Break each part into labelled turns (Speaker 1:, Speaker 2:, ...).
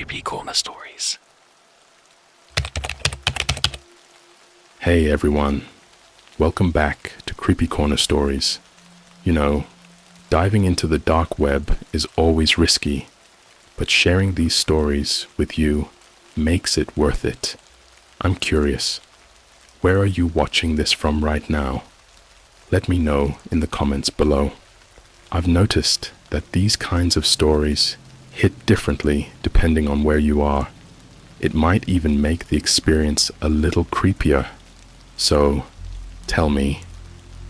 Speaker 1: CreepyCorner stories.
Speaker 2: Hey everyone, welcome back to CreepyCorner stories. You know, diving into the dark web is always risky, but sharing these stories with you makes it worth it. I'm curious, where are you watching this from right now? Let me know in the comments below. I've noticed that these kinds of stories hit differently depending on where you are. It might even make the experience a little creepier. So, tell me,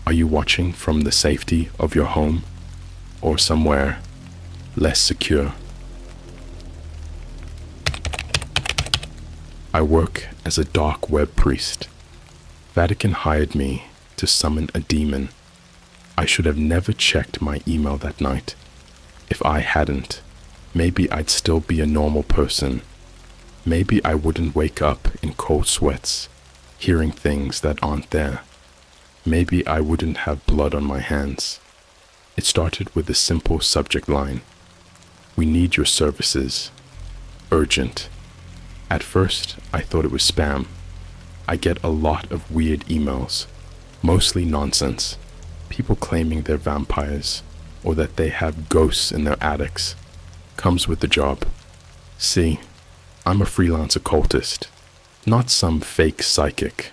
Speaker 2: are you watching from the safety of your home or somewhere less secure? I work as a dark web priest. Vatican hired me to summon a demon. I should have never checked my email that night. If I hadn't, maybe I'd still be a normal person. Maybe I wouldn't wake up in cold sweats, hearing things that aren't there. Maybe I wouldn't have blood on my hands. It started with a simple subject line. We need your services. Urgent. At first, I thought it was spam. I get a lot of weird emails, mostly nonsense. People claiming they're vampires or that they have ghosts in their attics. Comes with the job. See, I'm a freelance occultist, not some fake psychic.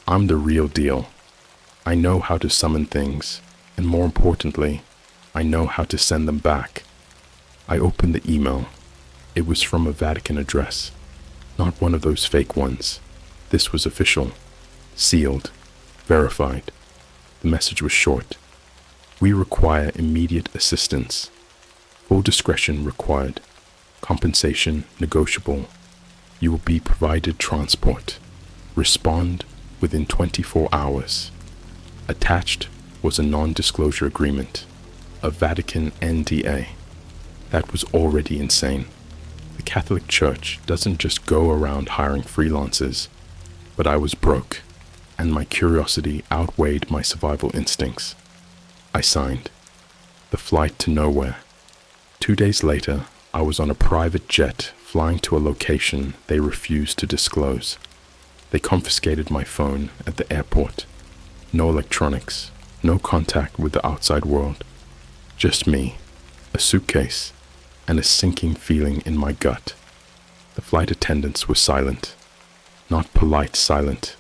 Speaker 2: I'm the real deal. I know how to summon things, and more importantly, I know how to send them back. I opened the email. It was from a Vatican address, not one of those fake ones. This was official, sealed, verified. The message was short. We require immediate assistance. Full discretion required. Compensation negotiable. You will be provided transport. Respond within 24 hours. Attached was a non-disclosure agreement, a Vatican NDA. That was already insane. The Catholic Church doesn't just go around hiring freelancers, but I was broke, and my curiosity outweighed my survival instincts. I signed. The flight to nowhere. 2 days later, I was on a private jet flying to a location they refused to disclose. They confiscated my phone at the airport. No electronics, no contact with the outside world. Just me, a suitcase, and a sinking feeling in my gut. The flight attendants were silent. Not polite silent,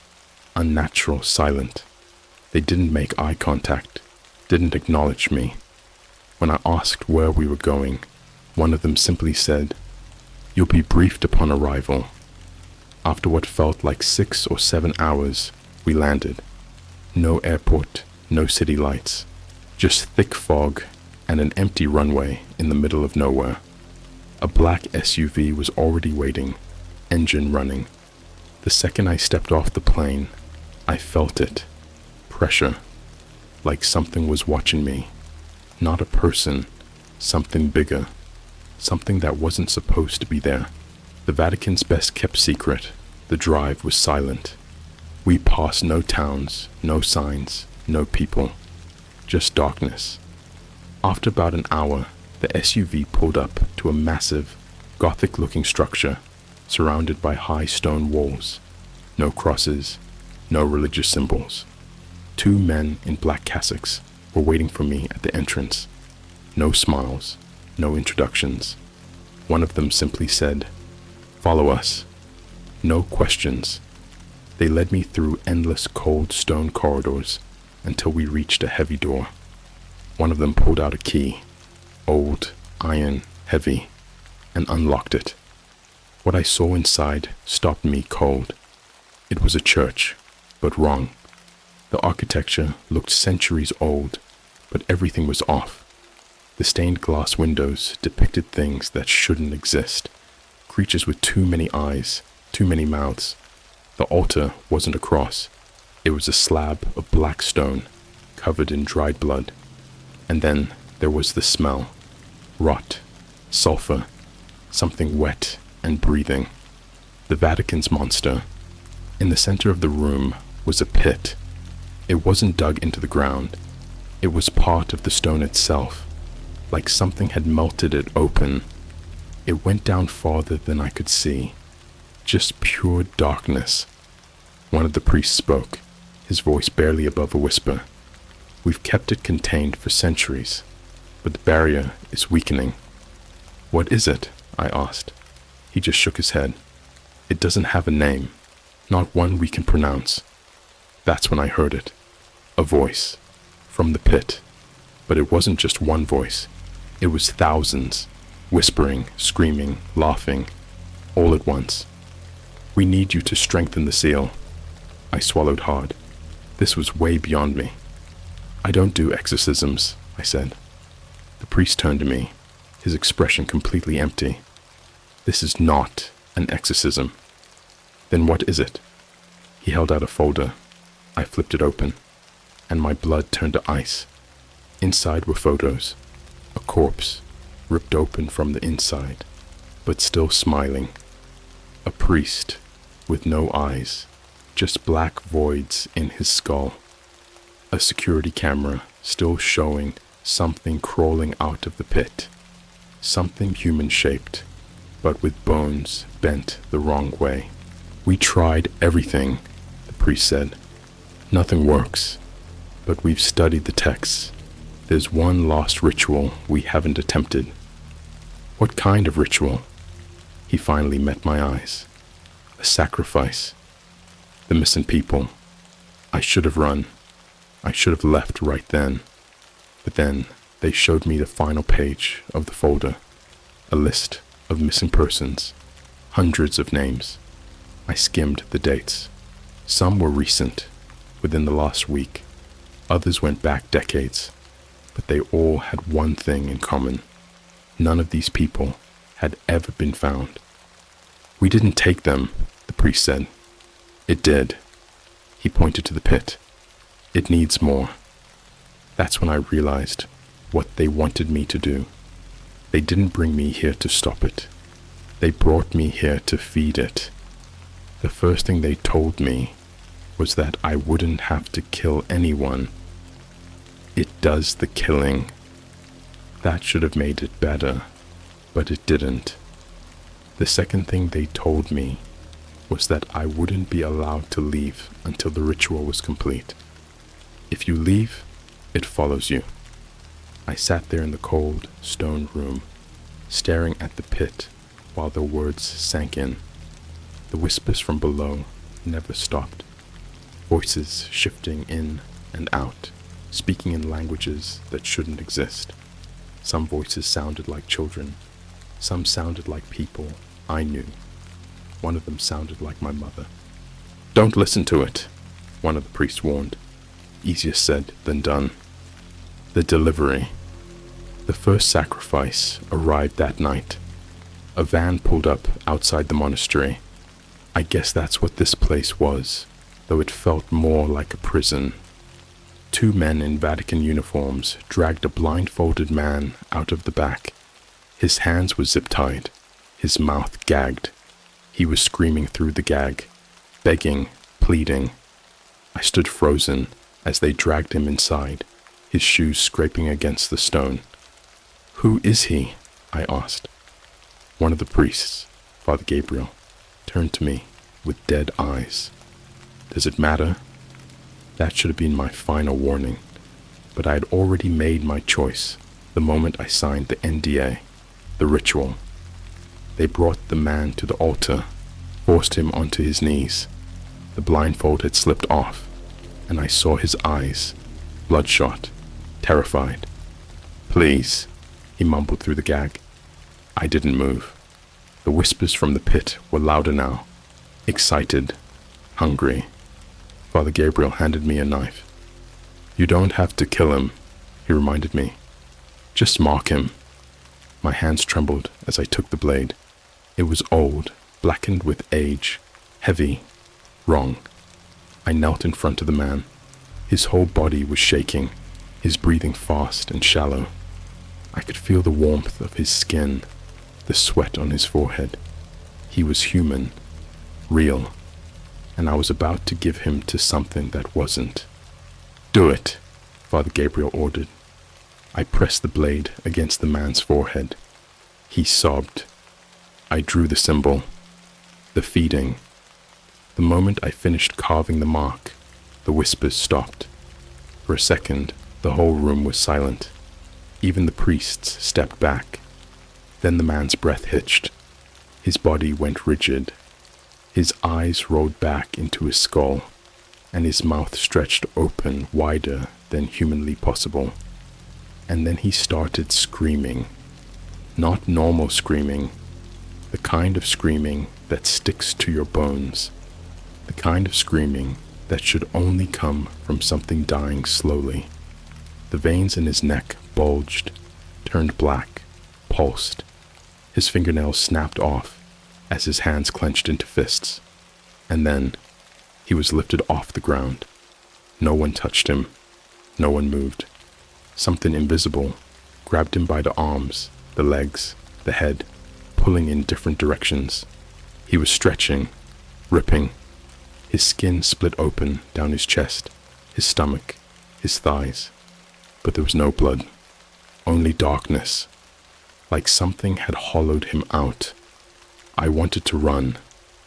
Speaker 2: unnatural silent. They didn't make eye contact, didn't acknowledge me. When I asked where we were going, one of them simply said, "You'll be briefed upon arrival." After what felt like 6 or 7 hours, we landed. No airport, no city lights, just thick fog and an empty runway in the middle of nowhere. A black SUV was already waiting, engine running. The second I stepped off the plane, I felt it. Pressure. Like something was watching me. Not a person, something bigger. Something that wasn't supposed to be there. The Vatican's best kept secret. The drive was silent. We passed no towns, no signs, no people. Just darkness. After about an hour, the SUV pulled up to a massive, Gothic-looking structure surrounded by high stone walls. No crosses, no religious symbols. 2 men in black cassocks were waiting for me at the entrance. No smiles, no introductions. One of them simply said, "Follow us." No questions. They led me through endless cold stone corridors until we reached a heavy door. One of them pulled out a key, old, iron, heavy, and unlocked it. What I saw inside stopped me cold. It was a church, but wrong. The architecture looked centuries old, but everything was off. The stained glass windows depicted things that shouldn't exist. Creatures with too many eyes, too many mouths. The altar wasn't a cross. It was a slab of black stone, covered in dried blood. And then there was the smell. Rot, sulfur, something wet and breathing. The Vatican's monster. In the center of the room was a pit. It wasn't dug into the ground. It was part of the stone itself, like something had melted it open. It went down farther than I could see. Just pure darkness. One of the priests spoke, his voice barely above a whisper. We've kept it contained for centuries, but the barrier is weakening. What is it? I asked. He just shook his head. It doesn't have a name, not one we can pronounce. That's when I heard it. A voice. From the pit. But it wasn't just one voice. It was thousands. Whispering, screaming, laughing, all at once. We need you to strengthen the seal. I swallowed hard. This was way beyond me. I don't do exorcisms, I said. The priest turned to me, his expression completely empty. This is not an exorcism. Then what is it? He held out a folder. I flipped it open, and my blood turned to ice. Inside were photos. A corpse, ripped open from the inside, but still smiling. A priest with no eyes, just black voids in his skull. A security camera still showing something crawling out of the pit. Something human-shaped, but with bones bent the wrong way. We tried everything, the priest said. Nothing works, but we've studied the texts. There's one lost ritual we haven't attempted. What kind of ritual? He finally met my eyes. A sacrifice. The missing people. I should have run. I should have left right then. But then they showed me the final page of the folder. A list of missing persons. Hundreds of names. I skimmed the dates. Some were recent, within the last week. Others went back decades. But they all had one thing in common. None of these people had ever been found. We didn't take them, the priest said. It did. He pointed to the pit. It needs more. That's when I realized what they wanted me to do. They didn't bring me here to stop it. They brought me here to feed it. The first thing they told me was that I wouldn't have to kill anyone. It does the killing. That should have made it better, but it didn't. The second thing they told me was that I wouldn't be allowed to leave until the ritual was complete. If you leave, it follows you. I sat there in the cold, stone room, staring at the pit while the words sank in. The whispers from below never stopped. Voices shifting in and out, speaking in languages that shouldn't exist. Some voices sounded like children. Some sounded like people I knew. One of them sounded like my mother. Don't listen to it, one of the priests warned. Easier said than done. The delivery. The first sacrifice arrived that night. A van pulled up outside the monastery. I guess that's what this place was, though it felt more like a prison. 2 men in Vatican uniforms dragged a blindfolded man out of the back. His hands were zip-tied, his mouth gagged. He was screaming through the gag, begging, pleading. I stood frozen as they dragged him inside, his shoes scraping against the stone. Who is he? I asked. One of the priests, Father Gabriel, turned to me with dead eyes. Does it matter? That should have been my final warning, but I had already made my choice the moment I signed the NDA, the ritual. They brought the man to the altar, forced him onto his knees. The blindfold had slipped off, and I saw his eyes, bloodshot, terrified. Please, he mumbled through the gag. I didn't move. The whispers from the pit were louder now, excited, hungry. Father Gabriel handed me a knife. You don't have to kill him, he reminded me. Just mark him. My hands trembled as I took the blade. It was old, blackened with age, heavy, wrong. I knelt in front of the man. His whole body was shaking, his breathing fast and shallow. I could feel the warmth of his skin, the sweat on his forehead. He was human, real, and I was about to give him to something that wasn't. Do it, Father Gabriel ordered. I pressed the blade against the man's forehead. He sobbed, I drew the symbol, the feeding. The moment I finished carving the mark, the whispers stopped. For a second, the whole room was silent. Even the priests stepped back. Then the man's breath hitched. His body went rigid. His eyes rolled back into his skull, and his mouth stretched open wider than humanly possible. And then he started screaming. Not normal screaming, the kind of screaming that sticks to your bones, the kind of screaming that should only come from something dying slowly. The veins in his neck bulged, turned black, pulsed. His fingernails snapped off as his hands clenched into fists. And then he was lifted off the ground. No one touched him. No one moved. Something invisible grabbed him by the arms, the legs, the head, pulling in different directions. He was stretching, ripping. His skin split open down his chest, his stomach, his thighs. But there was no blood, only darkness, like something had hollowed him out. I wanted to run,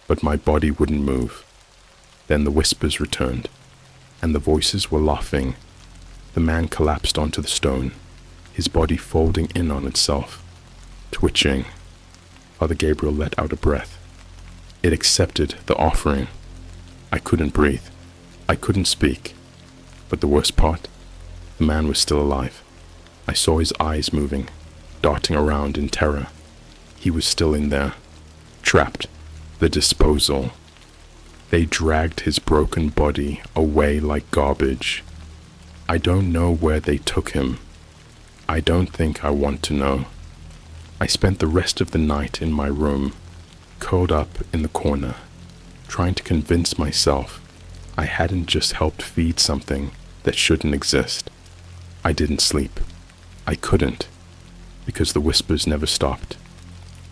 Speaker 2: but my body wouldn't move. Then the whispers returned, and the voices were laughing. The man collapsed onto the stone, his body folding in on itself, twitching. Father Gabriel let out a breath. It accepted the offering. I couldn't breathe. I couldn't speak. But the worst part, the man was still alive. I saw his eyes moving, darting around in terror. He was still in there, trapped. The disposal. They dragged his broken body away like garbage. I don't know where they took him. I don't think I want to know. I spent the rest of the night in my room, curled up in the corner, trying to convince myself I hadn't just helped feed something that shouldn't exist. I didn't sleep. I couldn't, because the whispers never stopped,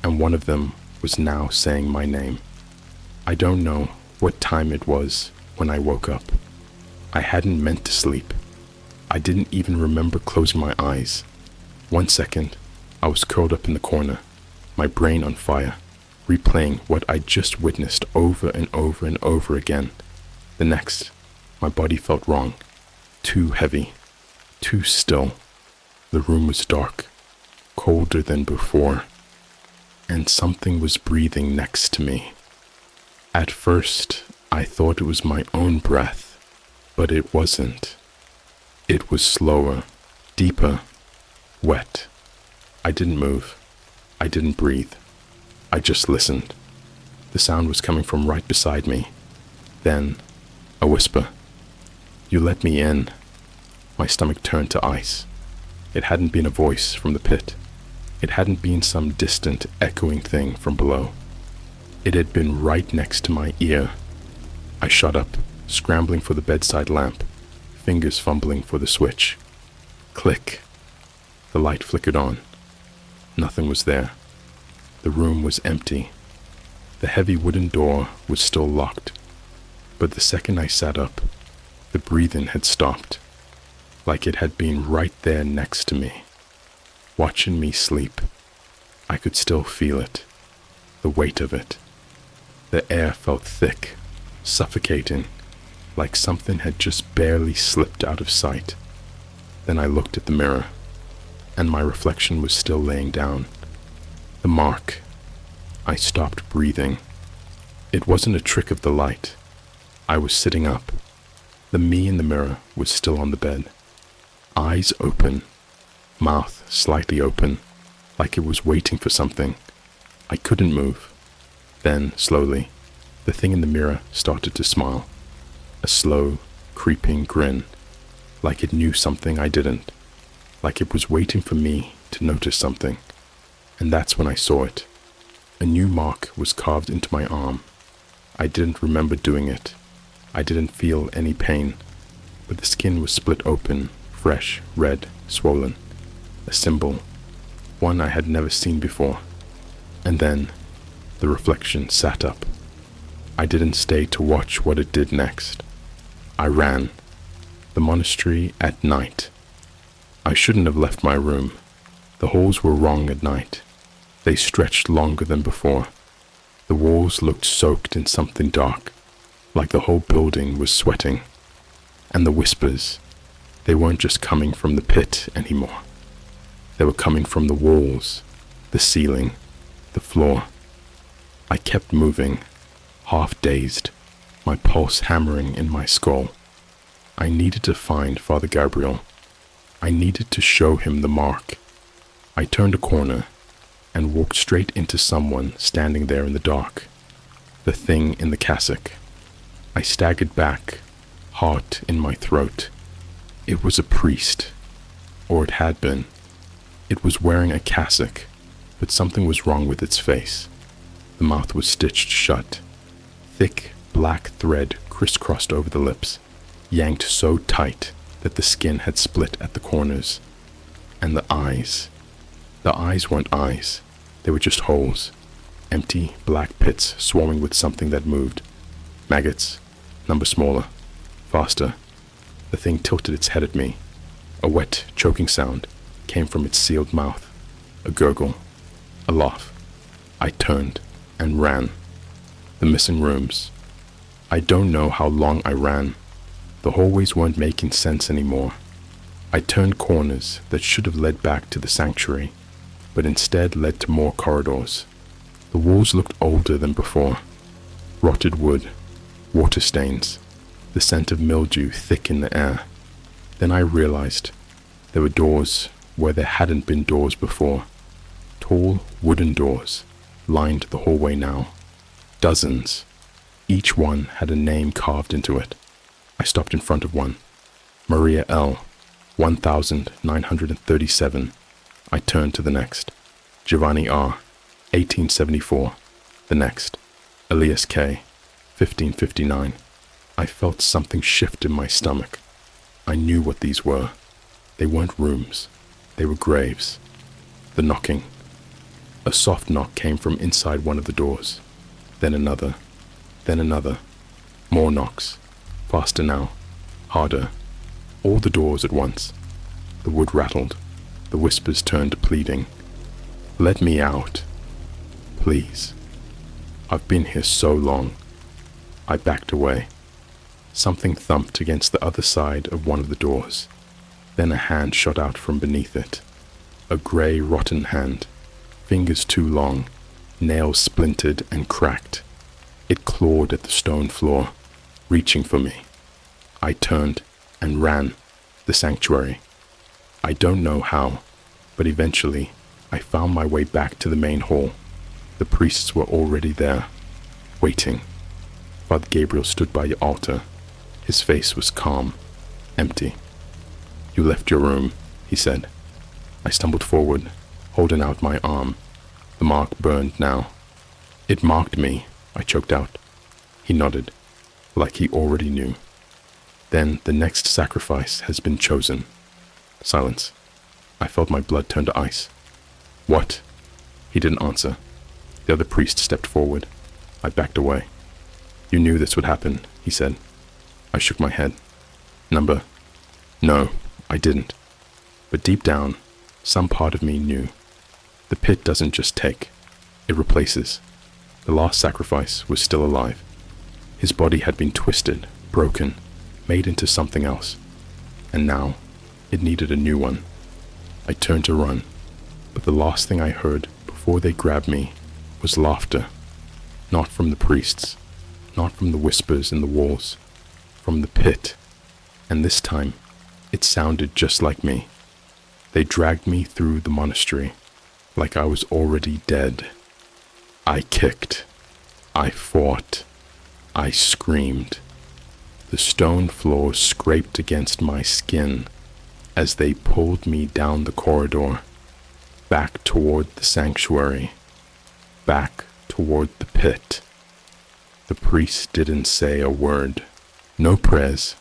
Speaker 2: and one of them was now saying my name. I don't know what time it was when I woke up. I hadn't meant to sleep. I didn't even remember closing my eyes. 1 second, I was curled up in the corner, my brain on fire, replaying what I just witnessed over and over and over again. The next, my body felt wrong, too heavy, too still. The room was dark, colder than before, and something was breathing next to me. At first, I thought it was my own breath, but it wasn't. It was slower, deeper, wet. I didn't move. I didn't breathe. I just listened. The sound was coming from right beside me. Then, a whisper. "You let me in." My stomach turned to ice. It hadn't been a voice from the pit. It hadn't been some distant, echoing thing from below. It had been right next to my ear. I shot up, scrambling for the bedside lamp, fingers fumbling for the switch. Click. The light flickered on. Nothing was there. The room was empty. The heavy wooden door was still locked. But the second I sat up, the breathing had stopped, like it had been right there next to me, watching me sleep. I could still feel it, the weight of it. The air felt thick, suffocating, like something had just barely slipped out of sight. Then I looked at the mirror, and my reflection was still laying down. The mark. I stopped breathing. It wasn't a trick of the light. I was sitting up. The me in the mirror was still on the bed. Eyes open, mouth slightly open, like it was waiting for something. I couldn't move. Then, slowly, the thing in the mirror started to smile. A slow, creeping grin, like it knew something I didn't, like it was waiting for me to notice something. And that's when I saw it. A new mark was carved into my arm. I didn't remember doing it. I didn't feel any pain, but the skin was split open, fresh, red, swollen. A symbol, one I had never seen before. And then, the reflection sat up. I didn't stay to watch what it did next. I ran. The monastery at night. I shouldn't have left my room. The halls were wrong at night. They stretched longer than before. The walls looked soaked in something dark, like the whole building was sweating. And the whispers, they weren't just coming from the pit anymore. They were coming from the walls, the ceiling, the floor. I kept moving, half dazed, my pulse hammering in my skull. I needed to find Father Gabriel. I needed to show him the mark. I turned a corner and walked straight into someone standing there in the dark, the thing in the cassock. I staggered back, heart in my throat. It was a priest, or it had been. It was wearing a cassock, but something was wrong with its face. The mouth was stitched shut. Thick black thread crisscrossed over the lips, yanked so tight that the skin had split at the corners. And the eyes weren't eyes. They were just holes. Empty black pits swarming with something that moved. Maggots, number smaller, faster. The thing tilted its head at me. A wet, choking sound came from its sealed mouth. A gurgle. A laugh. I turned and ran. The missing rooms. I don't know how long I ran. The hallways weren't making sense anymore. I turned corners that should have led back to the sanctuary, but instead led to more corridors. The walls looked older than before. Rotted wood, water stains, the scent of mildew thick in the air. Then I realized there were doors where there hadn't been doors before. Tall wooden doors lined the hallway now. Dozens. Each one had a name carved into it. I stopped in front of one. Maria L. 1937. I turned to the next. Giovanni R. 1874. The next. Elias K. 1559. I felt something shift in my stomach. I knew what these were. They weren't rooms. They were graves. The knocking. A soft knock came from inside one of the doors. Then another. Then another. More knocks. Faster now. Harder. All the doors at once. The wood rattled. The whispers turned to pleading. Let me out. Please. I've been here so long. I backed away. Something thumped against the other side of one of the doors. Then a hand shot out from beneath it. A grey, rotten hand. Fingers too long. Nails splintered and cracked. It clawed at the stone floor, reaching for me. I turned and ran. The sanctuary. I don't know how, but eventually I found my way back to the main hall. The priests were already there, waiting. Father Gabriel stood by the altar. His face was calm, empty. You left your room, he said. I stumbled forward, holding out my arm. The mark burned now. It marked me, I choked out. He nodded, like he already knew. Then the next sacrifice has been chosen. Silence. I felt my blood turn to ice. What? He didn't answer. The other priest stepped forward. I backed away. You knew this would happen, he said. I shook my head. Number? No, I didn't. But deep down, some part of me knew. The pit doesn't just take. It replaces. The last sacrifice was still alive. His body had been twisted, broken, made into something else. And now, it needed a new one. I turned to run, but the last thing I heard before they grabbed me was laughter. Not from the priests, not from the whispers in the walls, from the pit. And this time, it sounded just like me. They dragged me through the monastery, like I was already dead. I kicked. I fought. I screamed. The stone floor scraped against my skin as they pulled me down the corridor, back toward the sanctuary, back toward the pit. The priest didn't say a word. No prayers,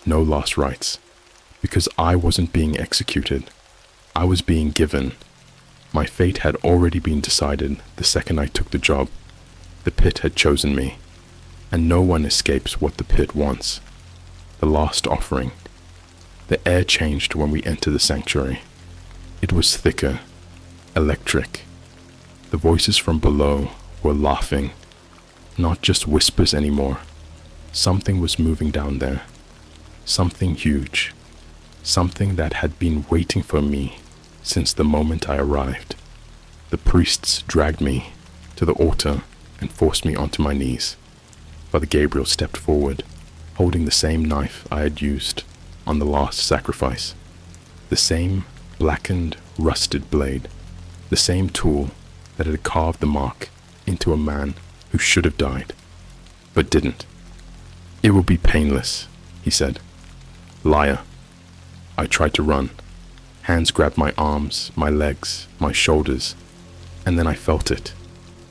Speaker 2: no last rites, because I wasn't being executed. I was being given. My fate had already been decided the second I took the job. The pit had chosen me, and no one escapes what the pit wants. The last offering. The air changed when we entered the sanctuary. It was thicker, electric. The voices from below were laughing, not just whispers anymore. Something was moving down there. Something huge. Something that had been waiting for me since the moment I arrived. The priests dragged me to the altar and forced me onto my knees. Father Gabriel stepped forward, holding the same knife I had used on the last sacrifice. The same blackened, rusted blade. The same tool that had carved the mark into a man who should have died, but didn't. "It will be painless," he said. "Liar." I tried to run. Hands grabbed my arms, my legs, my shoulders, and then I felt it,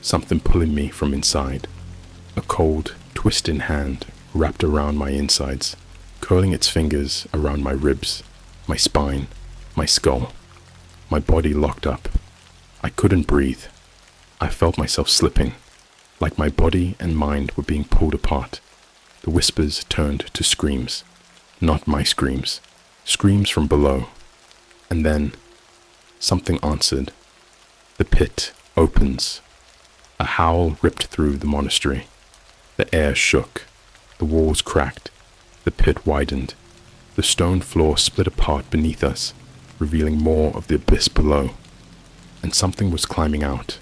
Speaker 2: something pulling me from inside. A cold, twisting hand wrapped around my insides, curling its fingers around my ribs, my spine, my skull. My body locked up. I couldn't breathe. I felt myself slipping, like my body and mind were being pulled apart. The whispers turned to screams, not my screams, screams from below. And then, something answered. The pit opens. A howl ripped through the monastery. The air shook. The walls cracked. The pit widened. The stone floor split apart beneath us, revealing more of the abyss below. And something was climbing out.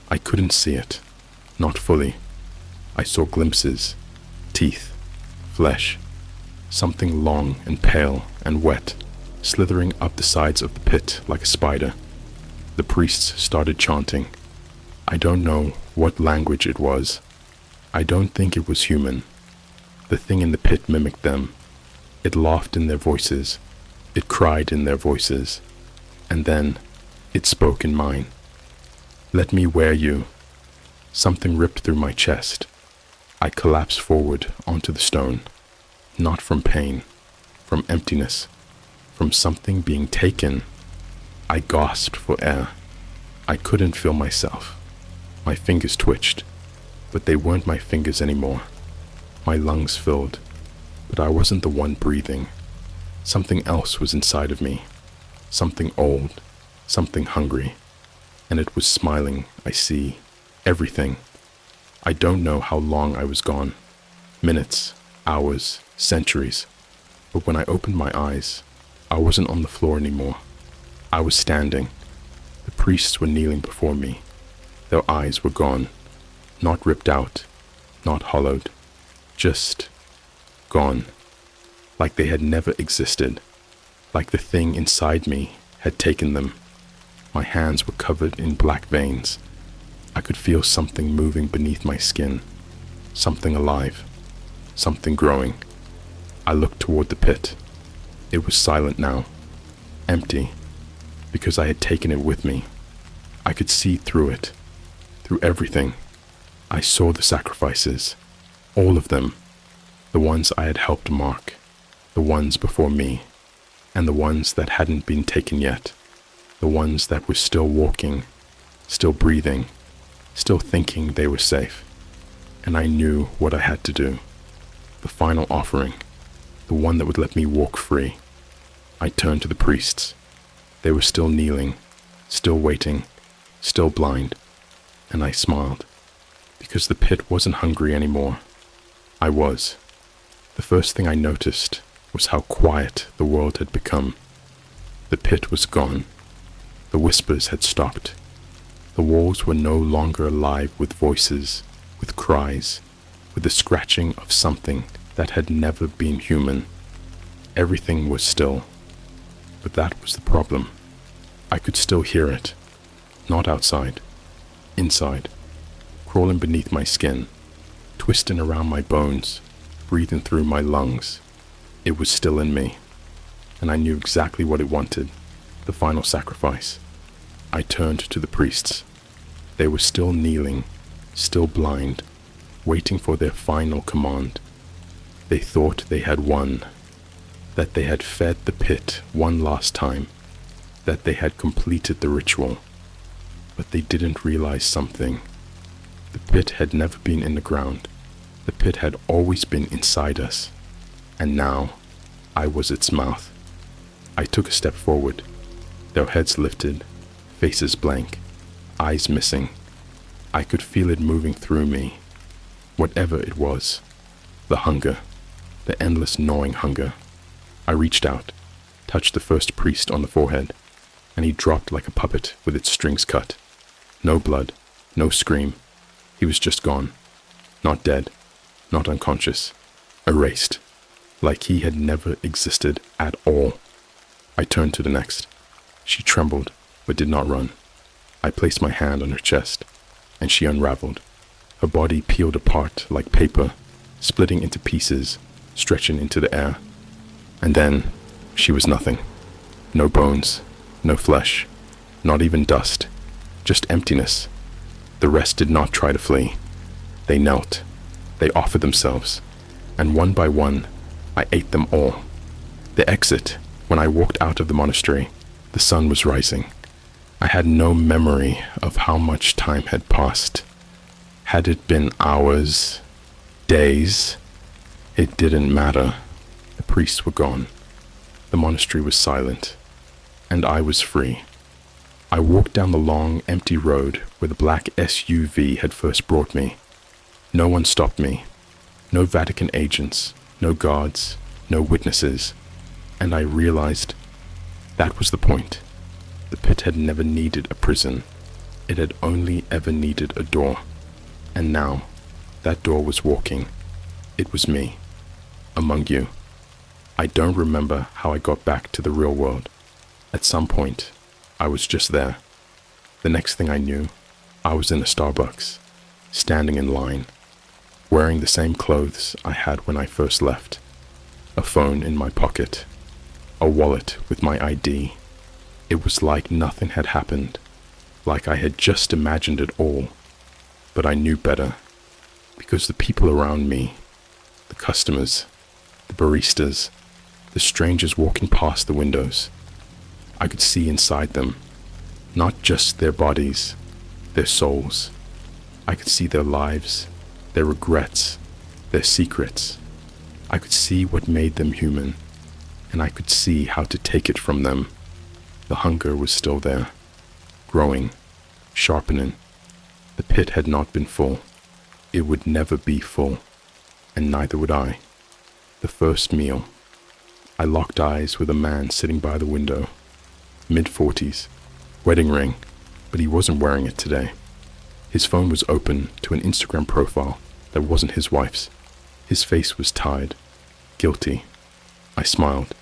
Speaker 2: I couldn't see it. Not fully. I saw glimpses. Teeth. Flesh. Something long and pale and wet, slithering up the sides of the pit like a spider. The priests started chanting. I don't know what language it was. I don't think it was human. The thing in the pit mimicked them. It laughed in their voices. It cried in their voices. And then it spoke in mine. "Let me wear you." Something ripped through my chest. I collapsed forward onto the stone. Not from pain, from emptiness, from something being taken. I gasped for air. I couldn't feel myself. My fingers twitched, but they weren't my fingers anymore. My lungs filled, but I wasn't the one breathing. Something else was inside of me. Something old, something hungry. And it was smiling, I see, everything. I don't know how long I was gone. Minutes, hours, centuries. But when I opened my eyes, I wasn't on the floor anymore. I was standing. The priests were kneeling before me. Their eyes were gone. Not ripped out, not hollowed. Just gone. Like they had never existed. Like the thing inside me had taken them. My hands were covered in black veins. I could feel something moving beneath my skin. Something alive. Something growing. I looked toward the pit. It was silent now. Empty. Because I had taken it with me. I could see through it. Through everything. I saw the sacrifices. All of them. The ones I had helped mark. The ones before me. And the ones that hadn't been taken yet. The ones that were still walking. Still breathing. Still thinking they were safe. And I knew what I had to do. The final offering. The one that would let me walk free. I turned to the priests. They were still kneeling. Still waiting. Still blind. And I smiled. Because the pit wasn't hungry anymore. I was. The first thing I noticed was how quiet the world had become. The pit was gone. The whispers had stopped. The walls were no longer alive with voices, with cries, with the scratching of something that had never been human. Everything was still. But that was the problem. I could still hear it. Not outside. Inside. Crawling beneath my skin. Twisting around my bones. Breathing through my lungs. It was still in me. And I knew exactly what it wanted. The final sacrifice. I turned to the priests. They were still kneeling, still blind, waiting for their final command. They thought they had won, that they had fed the pit one last time, that they had completed the ritual. But they didn't realize something. The pit had never been in the ground. The pit had always been inside us. And now, I was its mouth. I took a step forward. Their heads lifted, faces blank, eyes missing. I could feel it moving through me. Whatever it was. The hunger. The endless gnawing hunger. I reached out, touched the first priest on the forehead, and he dropped like a puppet with its strings cut. No blood, no scream. He was just gone. Not dead, not unconscious. Erased. Like he had never existed at all. I turned to the next. She trembled, but did not run. I placed my hand on her chest, and she unraveled. Her body peeled apart like paper, splitting into pieces, stretching into the air. And then, she was nothing. No bones, no flesh, not even dust, just emptiness. The rest did not try to flee. They knelt. They offered themselves. And one by one, I ate them all. The exit, when I walked out of the monastery, the sun was rising. I had no memory of how much time had passed. Had it been hours, days? It didn't matter. The priests were gone. The monastery was silent. And I was free. I walked down the long, empty road where the black SUV had first brought me. No one stopped me. No Vatican agents, no guards, no witnesses. And I realized that was the point. The pit had never needed a prison. It had only ever needed a door. And now, that door was walking. It was me, among you. I don't remember how I got back to the real world. At some point, I was just there. The next thing I knew, I was in a Starbucks, standing in line, wearing the same clothes I had when I first left, a phone in my pocket, a wallet with my ID. It was like nothing had happened, like I had just imagined it all. But I knew better, because the people around me, the customers, the baristas, the strangers walking past the windows, I could see inside them, not just their bodies, their souls. I could see their lives, their regrets, their secrets. I could see what made them human, and I could see how to take it from them. The hunger was still there, growing, sharpening. The pit had not been full. It would never be full, and neither would I. The first meal. I locked eyes with a man sitting by the window, mid-40s, wedding ring, but he wasn't wearing it today. His phone was open to an Instagram profile that wasn't his wife's. His face was tired, guilty. I smiled.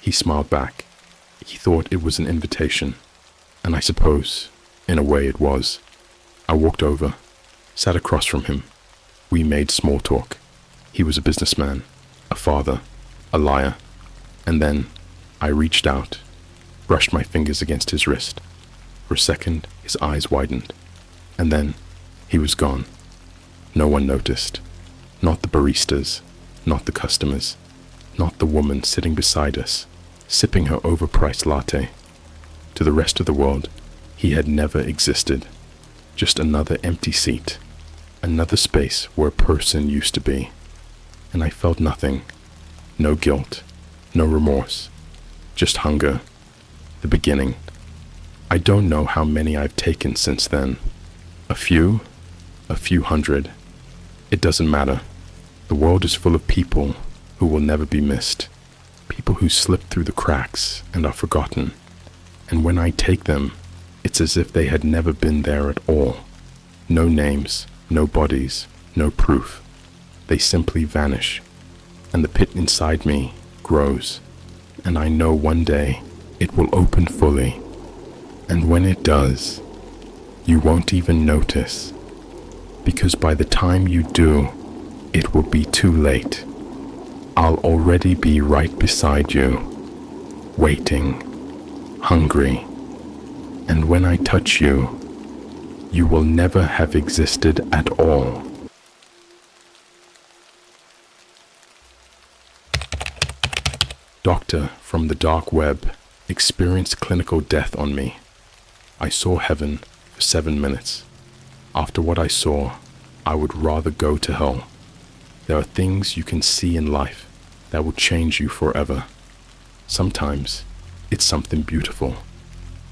Speaker 2: He smiled back. He thought it was an invitation, and I suppose, in a way it was. I walked over, sat across from him. We made small talk. He was a businessman, a father, a liar. And then I reached out, brushed my fingers against his wrist. For a second, his eyes widened. And then he was gone. No one noticed. Not the baristas, not the customers, not the woman sitting beside us, sipping her overpriced latte. To the rest of the world, he had never existed. Just another empty seat, another space where a person used to be. And I felt nothing. No guilt, no remorse, just hunger. The beginning. I don't know how many I've taken since then. A few hundred. It doesn't matter. The world is full of people who will never be missed. People who slip through the cracks and are forgotten. And when I take them, it's as if they had never been there at all. No names, no bodies, no proof. They simply vanish. And the pit inside me grows. And I know one day it will open fully. And when it does, you won't even notice. Because by the time you do, it will be too late. I'll already be right beside you, waiting, hungry. And when I touch you, you will never have existed at all. Doctor from the dark web experienced clinical death on me. I saw heaven for 7 minutes. After what I saw, I would rather go to hell. There are things you can see in life that will change you forever. Sometimes it's something beautiful.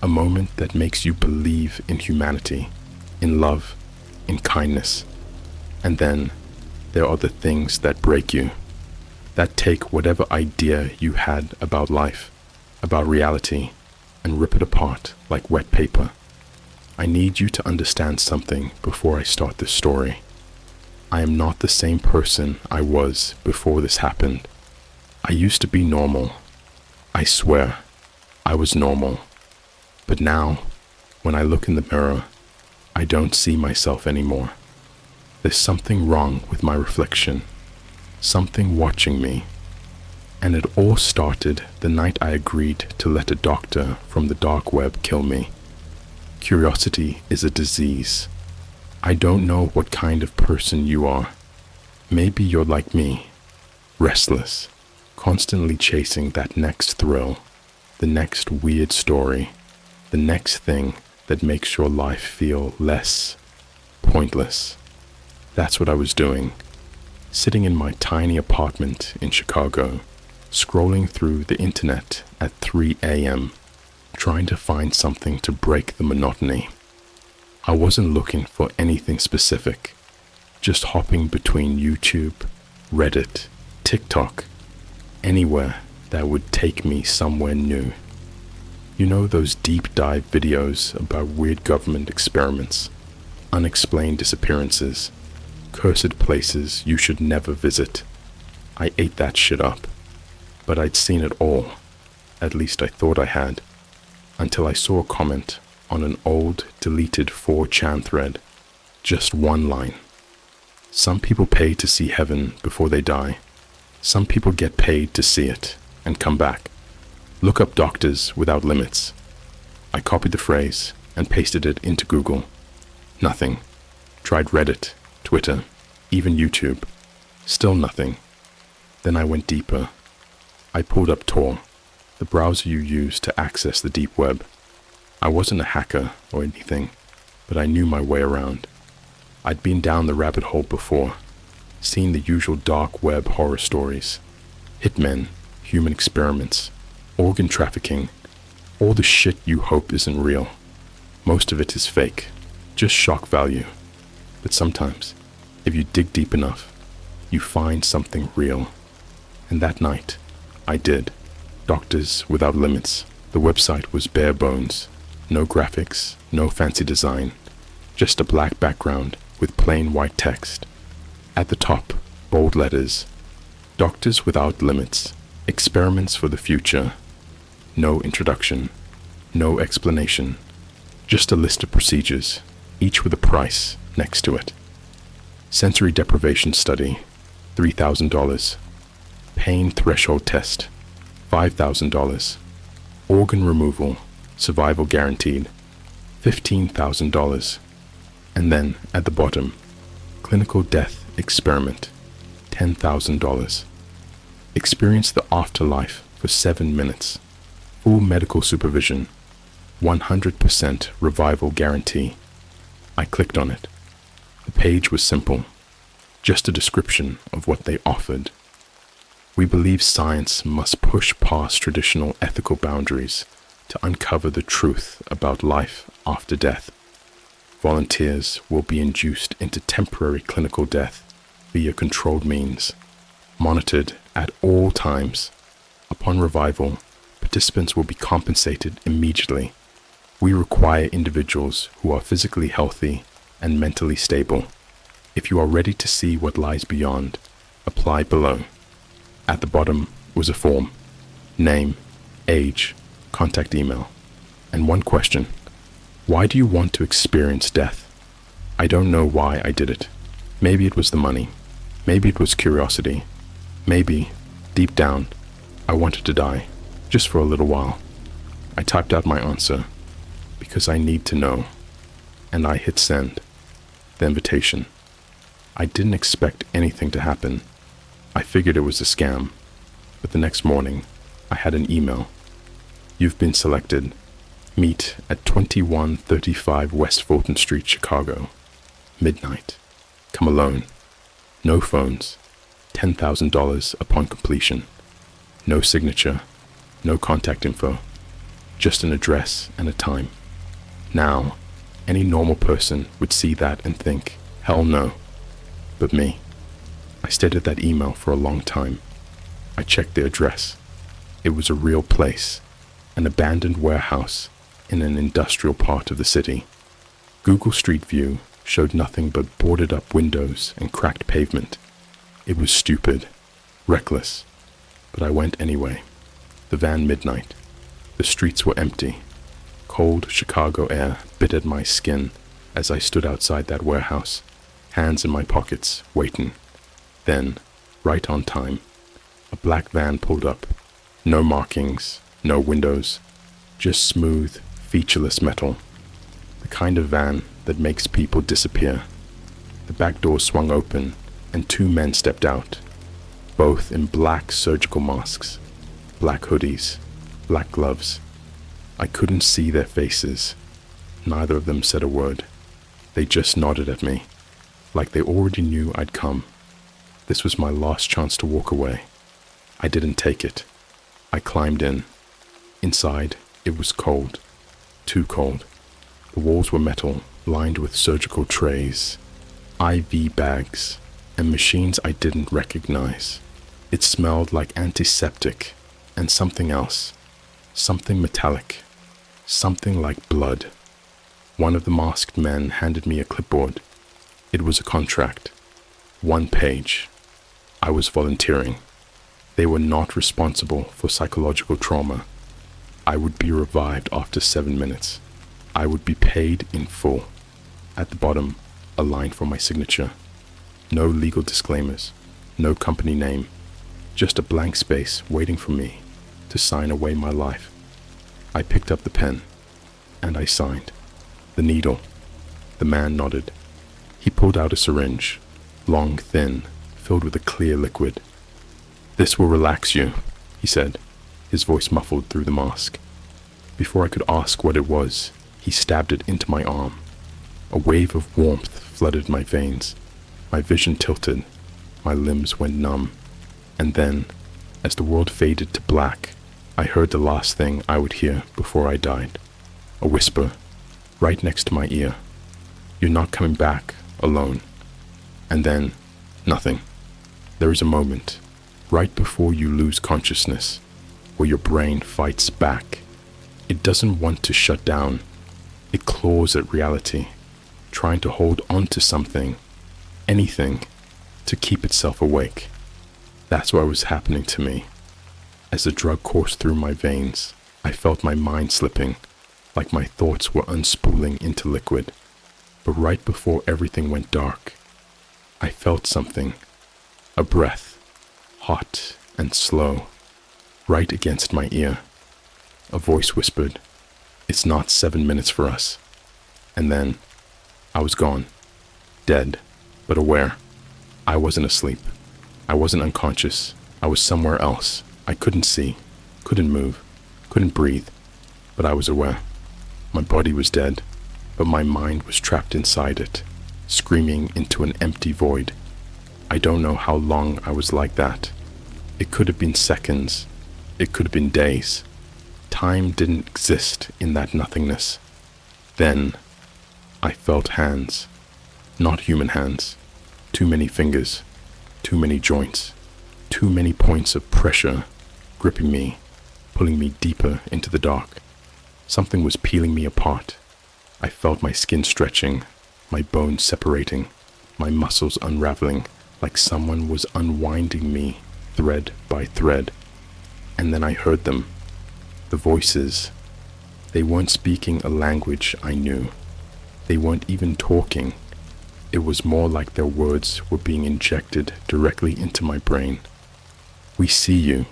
Speaker 2: A moment that makes you believe in humanity, in love, in kindness. And then there are the things that break you, that take whatever idea you had about life, about reality, and rip it apart like wet paper. I need you to understand something before I start this story. I am not the same person I was before this happened. I used to be normal. I swear, I was normal. But now, when I look in the mirror, I don't see myself anymore. There's something wrong with my reflection, something watching me. And it all started the night I agreed to let a doctor from the dark web kill me. Curiosity is a disease. I don't know what kind of person you are. Maybe you're like me, restless, constantly chasing that next thrill, the next weird story, the next thing that makes your life feel less pointless. That's what I was doing, sitting in my tiny apartment in Chicago, scrolling through the internet at 3 a.m., trying to find something to break the monotony. I wasn't looking for anything specific, just hopping between YouTube, Reddit, TikTok, anywhere that would take me somewhere new. You know those deep dive videos about weird government experiments, unexplained disappearances, cursed places you should never visit. I ate that shit up, but I'd seen it all, at least I thought I had, until I saw a comment on an old, deleted 4chan thread. Just one line. Some people pay to see heaven before they die. Some people get paid to see it and come back. Look up Doctors Without Limits. I copied the phrase and pasted it into Google. Nothing. Tried Reddit, Twitter, even YouTube. Still nothing. Then I went deeper. I pulled up Tor, the browser you use to access the deep web. I wasn't a hacker or anything, but I knew my way around. I'd been down the rabbit hole before, seen the usual dark web horror stories, hitmen, human experiments, organ trafficking, all the shit you hope isn't real. Most of it is fake, just shock value. But sometimes, if you dig deep enough, you find something real. And that night, I did. Doctors Without Limits. The website was bare bones. No graphics, no fancy design. Just a black background with plain white text. At the top, bold letters. Doctors Without Limits. Experiments for the future. No introduction. No explanation. Just a list of procedures, each with a price next to it. Sensory deprivation study, $3,000. Pain threshold test, $5,000. Organ removal, survival guaranteed, $15,000. And then, at the bottom, clinical death experiment, $10,000. Experience the afterlife for 7 minutes. Full medical supervision, 100% revival guarantee. I clicked on it. The page was simple, just a description of what they offered. We believe science must push past traditional ethical boundaries to uncover the truth about life after death. Volunteers will be induced into temporary clinical death via controlled means, monitored at all times. Upon revival, participants will be compensated immediately. We require individuals who are physically healthy and mentally stable. If you are ready to see what lies beyond, apply below. At the bottom was a form, name, age, contact email, and one question. Why do you want to experience death? I don't know why I did it. Maybe it was the money. Maybe it was curiosity. Maybe, deep down, I wanted to die, just for a little while. I typed out my answer, because I need to know, and I hit send, the invitation. I didn't expect anything to happen. I figured it was a scam, but the next morning, I had an email. You've been selected. Meet at 2135 West Fulton Street, Chicago. Midnight. Come alone. No phones. $10,000 upon completion. No signature. No contact info. just an address and a time. Now, any normal person would see that and think, hell no. But me, I stared at that email for a long time. I checked the address. It was a real place, an abandoned warehouse in an industrial part of the city. Google Street View showed nothing but boarded up windows and cracked pavement. It was stupid, reckless, but I went anyway. The van midnight. The streets were empty. Cold Chicago air bit at my skin as I stood outside that warehouse, hands in my pockets, waiting. Then, right on time, a black van pulled up. No markings, no windows, just smooth, featureless metal. The kind of van that makes people disappear. The back door swung open and two men stepped out, both in black surgical masks, black hoodies, black gloves. I couldn't see their faces. Neither of them said a word. They just nodded at me, like they already knew I'd come. This was my last chance to walk away. I didn't take it. I climbed in. Inside, it was cold. Too cold. The walls were metal, lined with surgical trays, IV bags, and machines I didn't recognize. It smelled like antiseptic and something else. Something metallic. Something like blood. One of the masked men handed me a clipboard. It was a contract. 1 page. I was volunteering. They were not responsible for psychological trauma. I would be revived after 7 minutes. I would be paid in full. At the bottom, a line for my signature. No legal disclaimers. No company name. Just a blank space waiting for me to sign away my life. I picked up the pen, and I signed. The needle. The man nodded. He pulled out a syringe, long, thin, filled with a clear liquid. "This will relax you," he said, his voice muffled through the mask. Before I could ask what it was, he stabbed it into my arm. A wave of warmth flooded my veins. My vision tilted. My limbs went numb. And then, as the world faded to black, I heard the last thing I would hear before I died. A whisper, right next to my ear. "You're not coming back alone." And then, nothing. There is a moment, right before you lose consciousness, where your brain fights back. It doesn't want to shut down. It claws at reality, trying to hold on to something, anything, to keep itself awake. That's what was happening to me. As the drug coursed through my veins, I felt my mind slipping, like my thoughts were unspooling into liquid. But right before everything went dark, I felt something, a breath, hot and slow, right against my ear. A voice whispered, "It's not 7 minutes for us." And then, I was gone, dead, but aware. I wasn't asleep. I wasn't unconscious. I was somewhere else. I couldn't see, couldn't move, couldn't breathe, but I was aware. My body was dead, but my mind was trapped inside it, screaming into an empty void. I don't know how long I was like that. It could have been seconds. It could have been days. Time didn't exist in that nothingness. Then, I felt hands. Not human hands. Too many fingers. Too many joints. Too many points of pressure gripping me, pulling me deeper into the dark. Something was peeling me apart. I felt my skin stretching, my bones separating, my muscles unraveling, like someone was unwinding me thread by thread. And then I heard them. The voices. They weren't speaking a language I knew. They weren't even talking. It was more like their words were being injected directly into my brain. "We see you.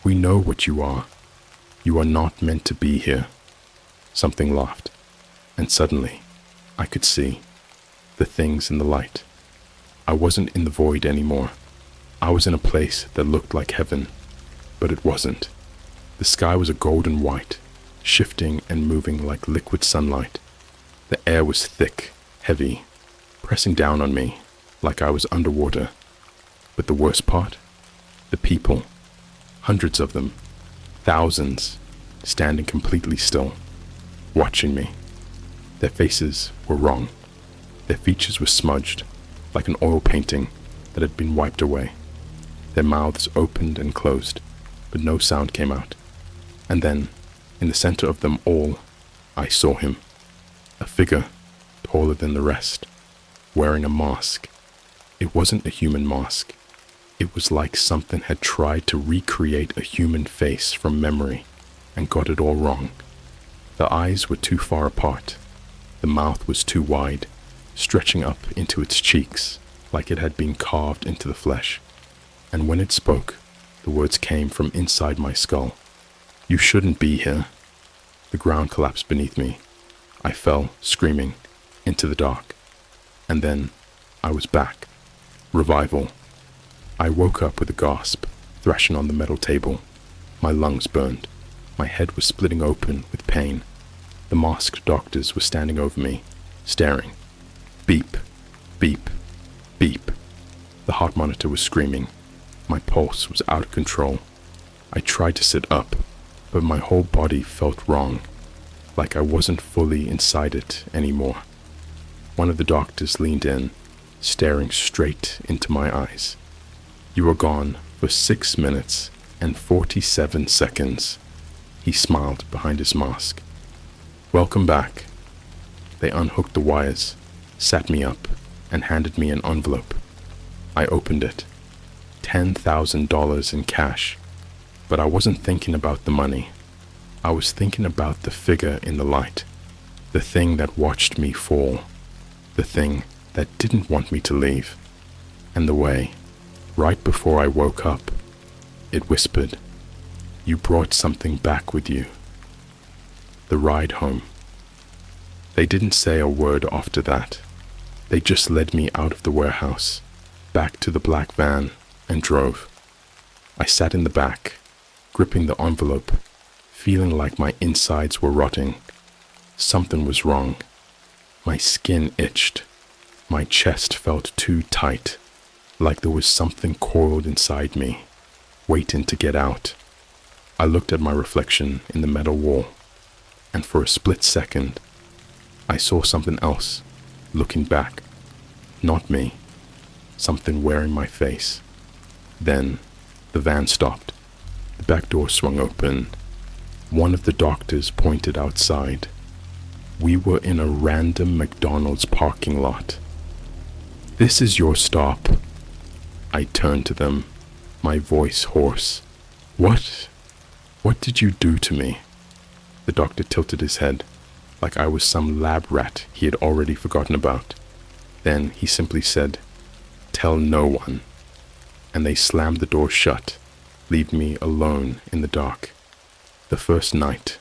Speaker 2: We know what you are. You are not meant to be here." Something laughed, and suddenly I could see the things in the light. I wasn't in the void anymore. I was in a place that looked like heaven, but it wasn't. The sky was a golden white, shifting and moving like liquid sunlight. The air was thick, heavy, pressing down on me like I was underwater. But the worst part? The people. Hundreds of them. Thousands. standing completely still, watching me. Their faces were wrong. Their features were smudged, like an oil painting that had been wiped away. Their mouths opened and closed, but no sound came out. And then, in the center of them all, I saw him. A figure taller than the rest, wearing a mask. It wasn't a human mask. It was like something had tried to recreate a human face from memory and got it all wrong. The eyes were too far apart. The mouth was too wide, stretching up into its cheeks like it had been carved into the flesh. And when it spoke, the words came from inside my skull. "You shouldn't be here." The ground collapsed beneath me. I fell, screaming, into the dark. And then I was back. Revival. I woke up with a gasp, thrashing on the metal table. My lungs burned. My head was splitting open with pain. The masked doctors were standing over me, staring. Beep, beep, beep. The heart monitor was screaming. My pulse was out of control. I tried to sit up, but my whole body felt wrong, like I wasn't fully inside it anymore. One of the doctors leaned in, staring straight into my eyes. "You were gone for 6 minutes and 47 seconds. He smiled behind his mask. "Welcome back." They unhooked the wires, sat me up, and handed me an envelope. I opened it. $10,000 in cash. But I wasn't thinking about the money. I was thinking about the figure in the light, the thing that watched me fall, the thing that didn't want me to leave, and the way, right before I woke up, it whispered, "You brought something back with you." The ride home. They didn't say a word after that. They just led me out of the warehouse, back to the black van, and drove. I sat in the back, gripping the envelope, feeling like my insides were rotting. Something was wrong. My skin itched. My chest felt too tight, like there was something coiled inside me, waiting to get out. I looked at my reflection in the metal wall, and for a split second, I saw something else, looking back. Not me. Something wearing my face. Then, the van stopped. The back door swung open. One of the doctors pointed outside. We were in a random McDonald's parking lot. "This is your stop." I turned to them, my voice hoarse. What did you do to me?" The doctor tilted his head, like I was some lab rat he had already forgotten about. Then he simply said, "Tell no one." And they slammed the door shut, leaving me alone in the dark. The first night.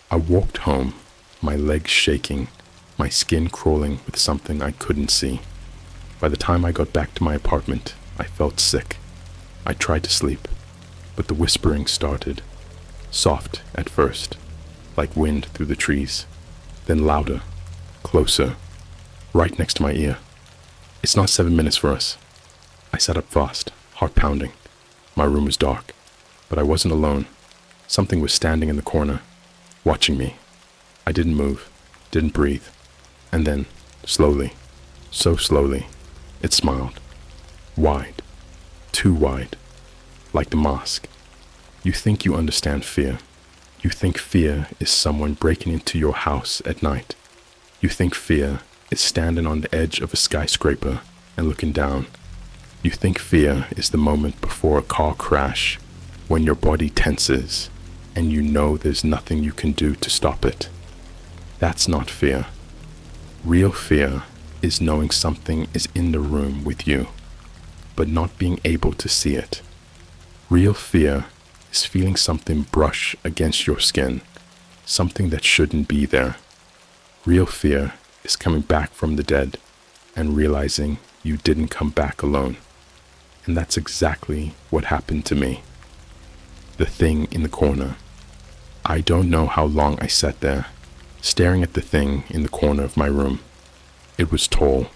Speaker 2: I walked home, my legs shaking, my skin crawling with something I couldn't see. By the time I got back to my apartment, I felt sick. I tried to sleep, but the whispering started. Soft at first, like wind through the trees, then louder, closer, right next to my ear. "It's not 7 minutes for us." I sat up fast, heart pounding. My room was dark, but I wasn't alone. Something was standing in the corner, watching me. I didn't move, didn't breathe. And then, slowly, so slowly, it smiled. Wide, too wide, like the mask. You think you understand fear. You think fear is someone breaking into your house at night. You think fear is standing on the edge of a skyscraper and looking down. You think fear is the moment before a car crash, when your body tenses and you know there's nothing you can do to stop it. That's not fear. Real fear is knowing something is in the room with you, but not being able to see it. Real fear is feeling something brush against your skin, something that shouldn't be there. Real fear is coming back from the dead and realizing you didn't come back alone. And that's exactly what happened to me. The thing in the corner. I don't know how long I sat there, staring at the thing in the corner of my room. It was tall,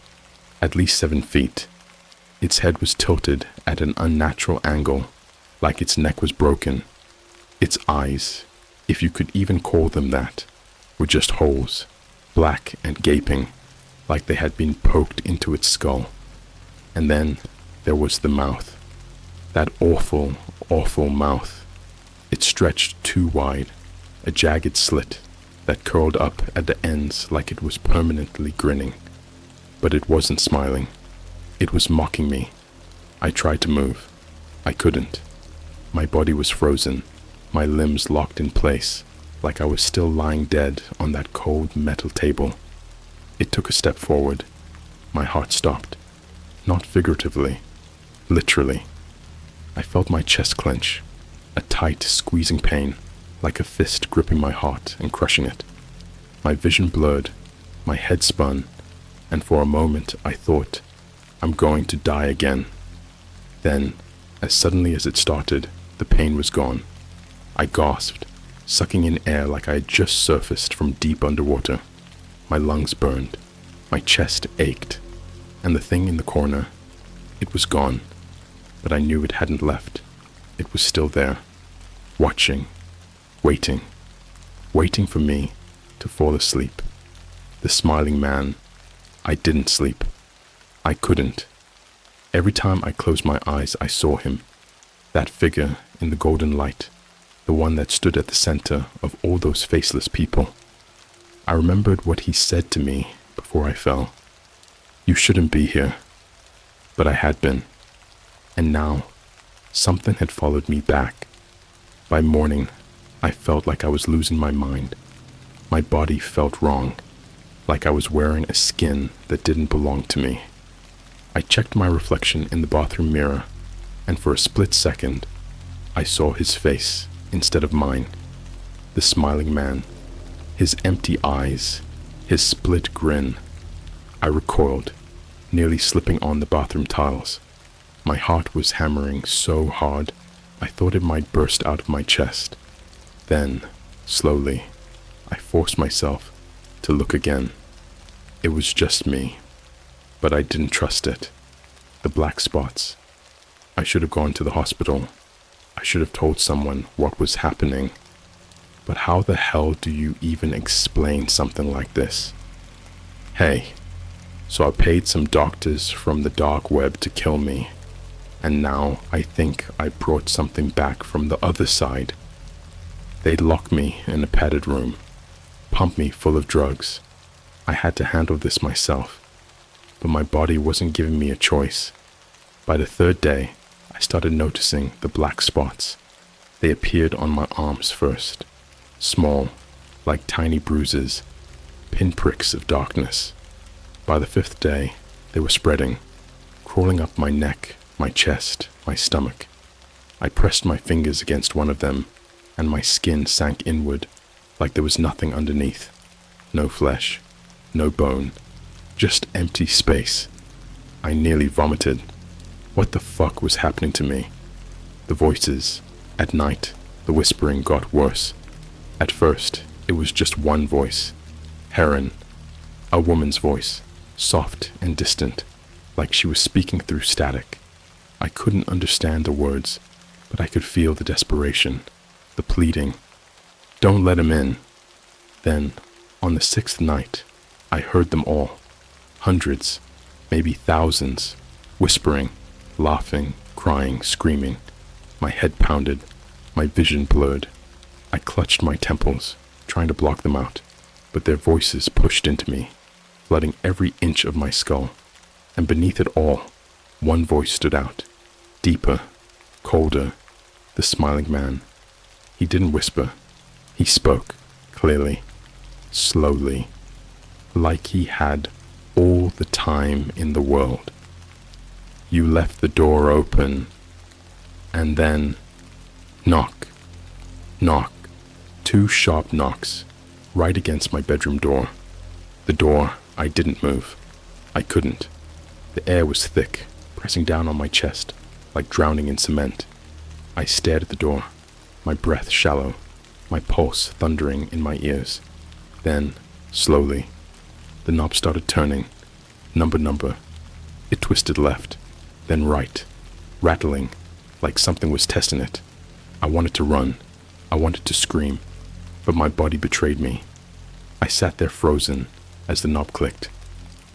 Speaker 2: at least 7 feet. Its head was tilted at an unnatural angle, like its neck was broken. Its eyes, if you could even call them that, were just holes, black and gaping, like they had been poked into its skull. And then there was the mouth. That awful, awful mouth. It stretched too wide, a jagged slit that curled up at the ends like it was permanently grinning. But it wasn't smiling. It was mocking me. I tried to move. I couldn't. My body was frozen, my limbs locked in place, like I was still lying dead on that cold metal table. It took a step forward. My heart stopped. Not figuratively, literally. I felt my chest clench, a tight, squeezing pain, like a fist gripping my heart and crushing it. My vision blurred, my head spun, and for a moment I thought, I'm going to die again. Then, as suddenly as it started, the pain was gone. I gasped, sucking in air like I had just surfaced from deep underwater. My lungs burned, my chest ached, and the thing in the corner, it was gone. But I knew it hadn't left. It was still there, watching, waiting for me to fall asleep. The smiling man. I didn't sleep. I couldn't. Every time I closed my eyes, I saw him. That figure in the golden light, the one that stood at the center of all those faceless people. I remembered what he said to me before I fell. You shouldn't be here. But I had been. And now, something had followed me back. By morning, I felt like I was losing my mind. My body felt wrong, like I was wearing a skin that didn't belong to me. I checked my reflection in the bathroom mirror, and for a split second, I saw his face instead of mine. The smiling man, his empty eyes, his split grin. I recoiled, nearly slipping on the bathroom tiles. My heart was hammering so hard, I thought it might burst out of my chest. Then, slowly, I forced myself to look again. It was just me, but I didn't trust it. The black spots. I should have gone to the hospital. I should have told someone what was happening. But how the hell do you even explain something like this? Hey, so I paid some doctors from the dark web to kill me. And now I think I brought something back from the other side. They'd lock me in a padded room, pump me full of drugs. I had to handle this myself, but my body wasn't giving me a choice. By the third day, I started noticing the black spots. They appeared on my arms first, small, like tiny bruises, pinpricks of darkness. By the fifth day, they were spreading, crawling up my neck, my chest, my stomach. I pressed my fingers against one of them, and my skin sank inward, like there was nothing underneath. No flesh, no bone, just empty space. I nearly vomited. What the fuck was happening to me? The voices. At night, the whispering got worse. At first, it was just one voice. Heron. A woman's voice, soft and distant, like she was speaking through static. I couldn't understand the words, but I could feel the desperation, the pleading. Don't let him in. Then, on the sixth night, I heard them all. Hundreds, maybe thousands, whispering, laughing, crying, screaming. My head pounded, my vision blurred. I clutched my temples, trying to block them out, but their voices pushed into me, flooding every inch of my skull. And beneath it all, one voice stood out, deeper, colder, the smiling man. He didn't whisper. He spoke, clearly, slowly, like he had all the time in the world. You left the door open, and then knock, knock, 2 sharp knocks, right against my bedroom door. The door, I didn't move. I couldn't. The air was thick, pressing down on my chest, like drowning in cement. I stared at the door, my breath shallow, my pulse thundering in my ears. Then, slowly, the knob started turning. Number. It twisted left, then right, rattling, like something was testing it. I wanted to run. I wanted to scream. but my body betrayed me. I sat there frozen as the knob clicked,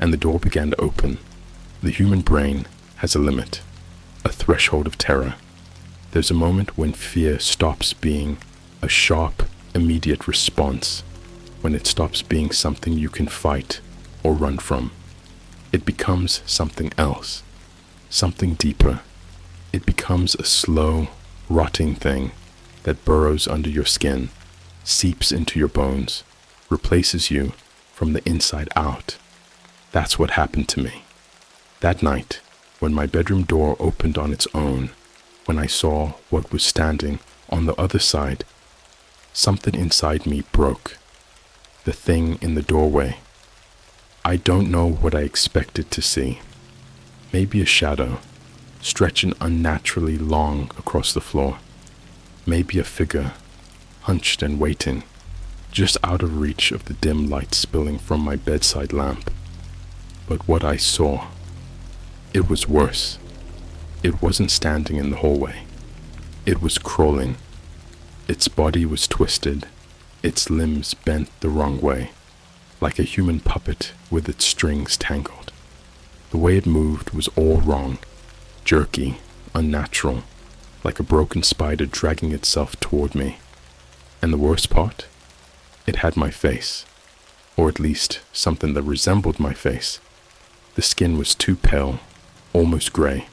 Speaker 2: and the door began to open. The human brain has a limit, a threshold of terror. There's a moment when fear stops being a sharp, immediate response, when it stops being something you can fight or run from. It becomes something else, something deeper. It becomes a slow, rotting thing that burrows under your skin, seeps into your bones, replaces you from the inside out. That's what happened to me. That night, when my bedroom door opened on its own, when I saw what was standing on the other side, something inside me broke. The thing in the doorway. I don't know what I expected to see. Maybe a shadow, stretching unnaturally long across the floor. Maybe a figure, hunched and waiting, just out of reach of the dim light spilling from my bedside lamp. But what I saw, it was worse. It wasn't standing in the hallway. It was crawling. Its body was twisted, its limbs bent the wrong way, like a human puppet with its strings tangled. The way it moved was all wrong, jerky, unnatural, like a broken spider dragging itself toward me. And the worst part? It had my face, or at least something that resembled my face. The skin was too pale, almost gray,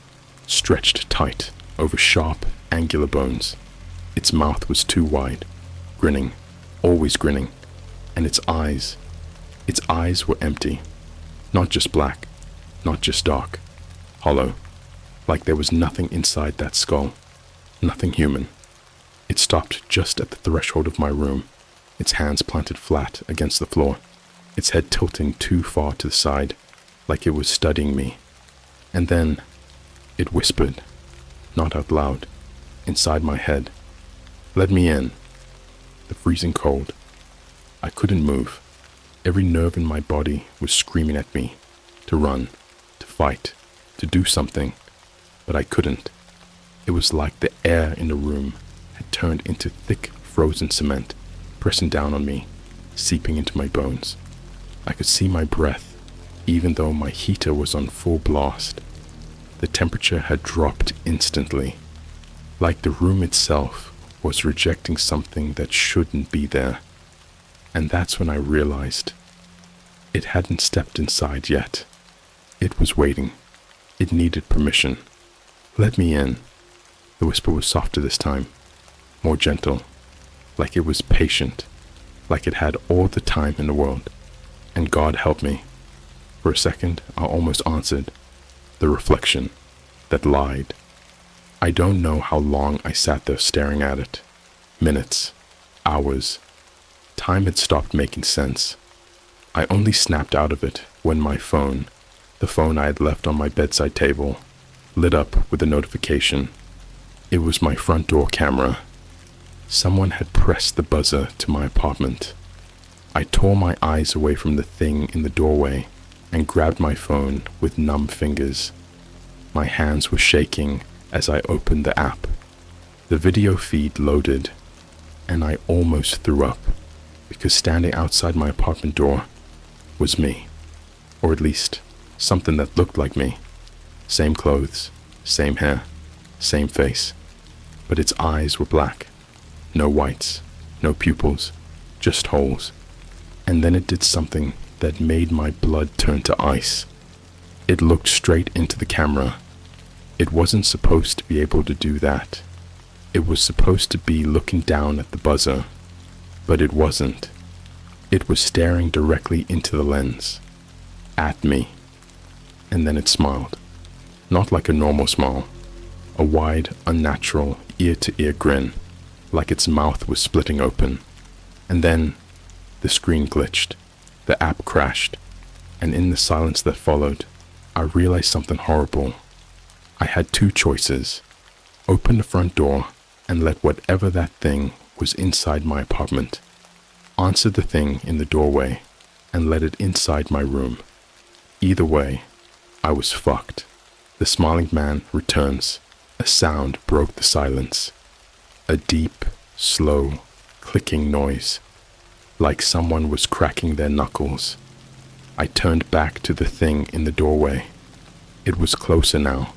Speaker 2: stretched tight over sharp, angular bones. Its mouth was too wide, grinning, always grinning, and its eyes were empty. Not just black, not just dark, hollow, like there was nothing inside that skull, nothing human. It stopped just at the threshold of my room, its hands planted flat against the floor, its head tilting too far to the side, like it was studying me. And then it whispered, not out loud, inside my head, "Let me in." The freezing cold. I couldn't move. Every nerve in my body was screaming at me to run, to fight, to do something, but I couldn't. It was like the air in the room had turned into thick, frozen cement, pressing down on me, seeping into my bones. I could see my breath, even though my heater was on full blast. The temperature had dropped instantly, like the room itself was rejecting something that shouldn't be there. And that's when I realized it hadn't stepped inside yet. It was waiting. It needed permission. "Let me in." The whisper was softer this time, more gentle, like it was patient, like it had all the time in the world. And God help me. For a second, I almost answered, the reflection that lied. I don't know how long I sat there staring at it. Minutes, hours. Time had stopped making sense. I only snapped out of it when my phone, the phone I had left on my bedside table, lit up with a notification. It was my front door camera. Someone had pressed the buzzer to my apartment. I tore my eyes away from the thing in the doorway and grabbed my phone with numb fingers. My hands were shaking as I opened the app. The video feed loaded, and I almost threw up, because standing outside my apartment door was me, or at least something that looked like me. Same clothes, same hair, same face, but its eyes were black. No whites, no pupils, just holes. And then it did something that made my blood turn to ice. It looked straight into the camera. It wasn't supposed to be able to do that. It was supposed to be looking down at the buzzer, but it wasn't. It was staring directly into the lens, at me. And then it smiled. Not like a normal smile, a wide, unnatural, ear-to-ear grin, like its mouth was splitting open. And then the screen glitched, the app crashed, and in the silence that followed, I realized something horrible. I had two choices: open the front door and let whatever that thing was inside my apartment, answer the thing in the doorway, and let it inside my room. Either way, I was fucked. The smiling man returns. A sound broke the silence. A deep, slow, clicking noise. like someone was cracking their knuckles. I turned back to the thing in the doorway. It was closer now.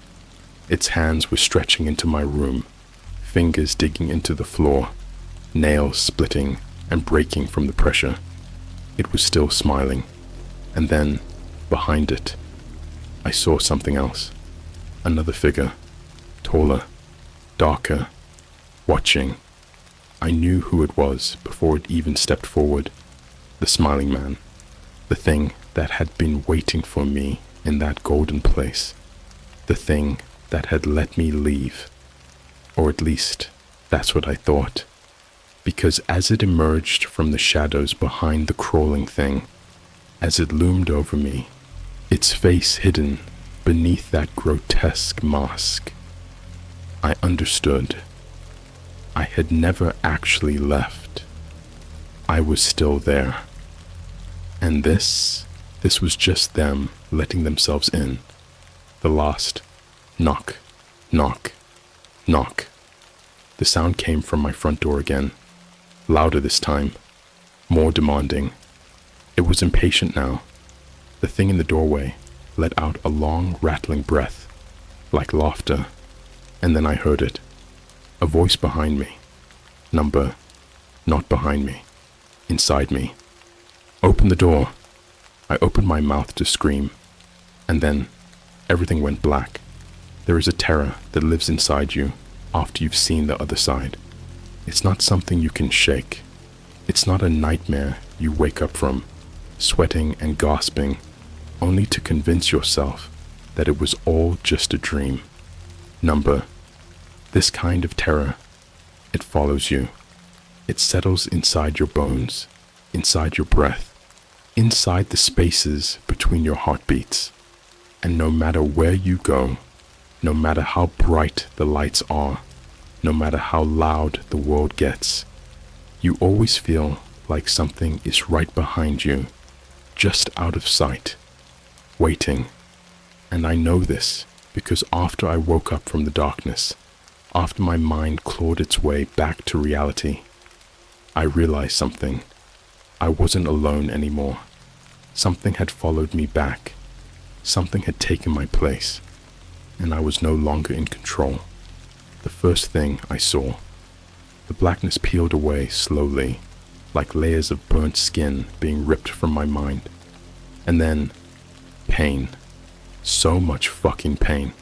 Speaker 2: Its hands were stretching into my room, fingers digging into the floor, nails splitting and breaking from the pressure. It was still smiling. And then, behind it, I saw something else. Another figure, taller, darker, watching. I knew who it was before it even stepped forward. The smiling man. The thing that had been waiting for me in that golden place. The thing that had let me leave. Or at least, that's what I thought. Because as it emerged from the shadows behind the crawling thing, as it loomed over me, its face hidden beneath that grotesque mask, I understood. I had never actually left. I was still there. And this was just them letting themselves in. The last knock, knock, knock. The sound came from my front door again, louder this time, more demanding. It was impatient now. The thing in the doorway let out a long, rattling breath, like laughter, and then I heard it. A voice behind me. Number, not behind me, inside me. Open the door. I opened my mouth to scream, and then everything went black. There is a terror that lives inside you after you've seen the other side. It's not something you can shake. It's not a nightmare you wake up from, sweating and gasping, only to convince yourself that it was all just a dream. Number, this kind of terror, it follows you. It settles inside your bones, inside your breath, inside the spaces between your heartbeats. And no matter where you go, no matter how bright the lights are, no matter how loud the world gets, you always feel like something is right behind you, just out of sight, waiting. And I know this because after I woke up from the darkness, after my mind clawed its way back to reality, I realized something. I wasn't alone anymore. Something had followed me back. Something had taken my place, and I was no longer in control. The first thing I saw, the blackness peeled away slowly, like layers of burnt skin being ripped from my mind. And then, pain. So much fucking pain.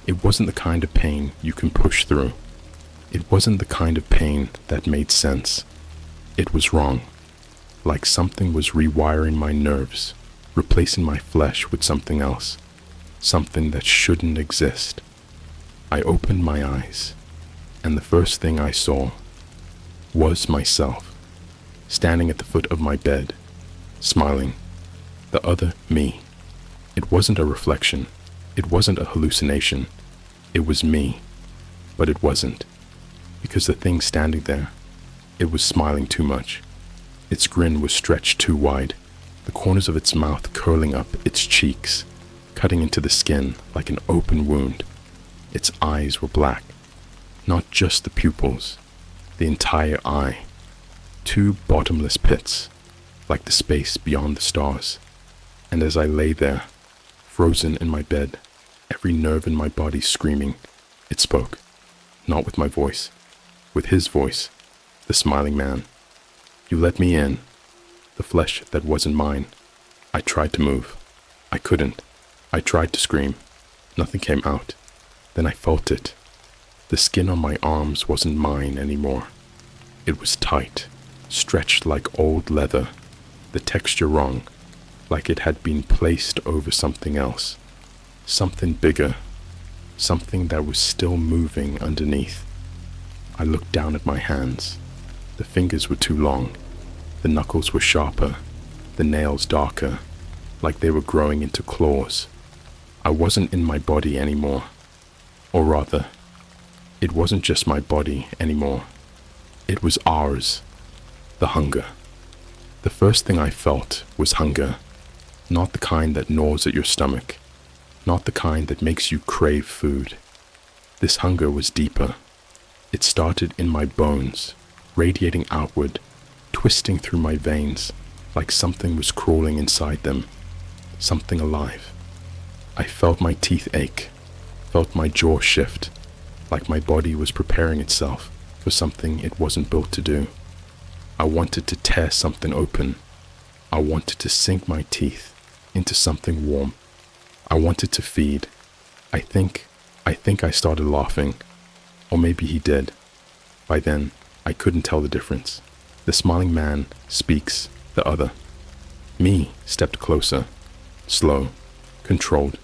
Speaker 2: It wasn't the kind of pain you can push through. It wasn't the kind of pain that made sense. It was wrong. Like something was rewiring my nerves, replacing my flesh with something else. Something that shouldn't exist. I opened my eyes, and the first thing I saw was myself, standing at the foot of my bed, smiling. The other me. It wasn't a reflection. It wasn't a hallucination. It was me. But it wasn't. Because the thing standing there, it was smiling too much. Its grin was stretched too wide, the corners of its mouth curling up its cheeks, cutting into the skin like an open wound. Its eyes were black, not just the pupils, the entire eye. Two bottomless pits, like the space beyond the stars. And as I lay there, frozen in my bed, every nerve in my body screaming, it spoke, not with my voice, with his voice, the smiling man. You let me in, the flesh that wasn't mine. I tried to move. I couldn't. I tried to scream. Nothing came out. Then I felt it. The skin on my arms wasn't mine anymore. It was tight, stretched like old leather, the texture wrong, like it had been placed over something else. Something bigger, something that was still moving underneath. I looked down at my hands. The fingers were too long. The knuckles were sharper, the nails darker, like they were growing into claws. I wasn't in my body anymore. Or rather, it wasn't just my body anymore. It was ours. The hunger. The first thing I felt was hunger. Not the kind that gnaws at your stomach. Not the kind that makes you crave food. This hunger was deeper. It started in my bones, radiating outward twisting through my veins like something was crawling inside them, something alive. I felt my teeth ache, felt my jaw shift, like my body was preparing itself for something it wasn't built to do. I wanted to tear something open. I wanted to sink my teeth into something warm. I wanted to feed. I think I started laughing, or maybe he did. By then, I couldn't tell the difference. The smiling man speaks, the other. Me stepped closer, slow, controlled,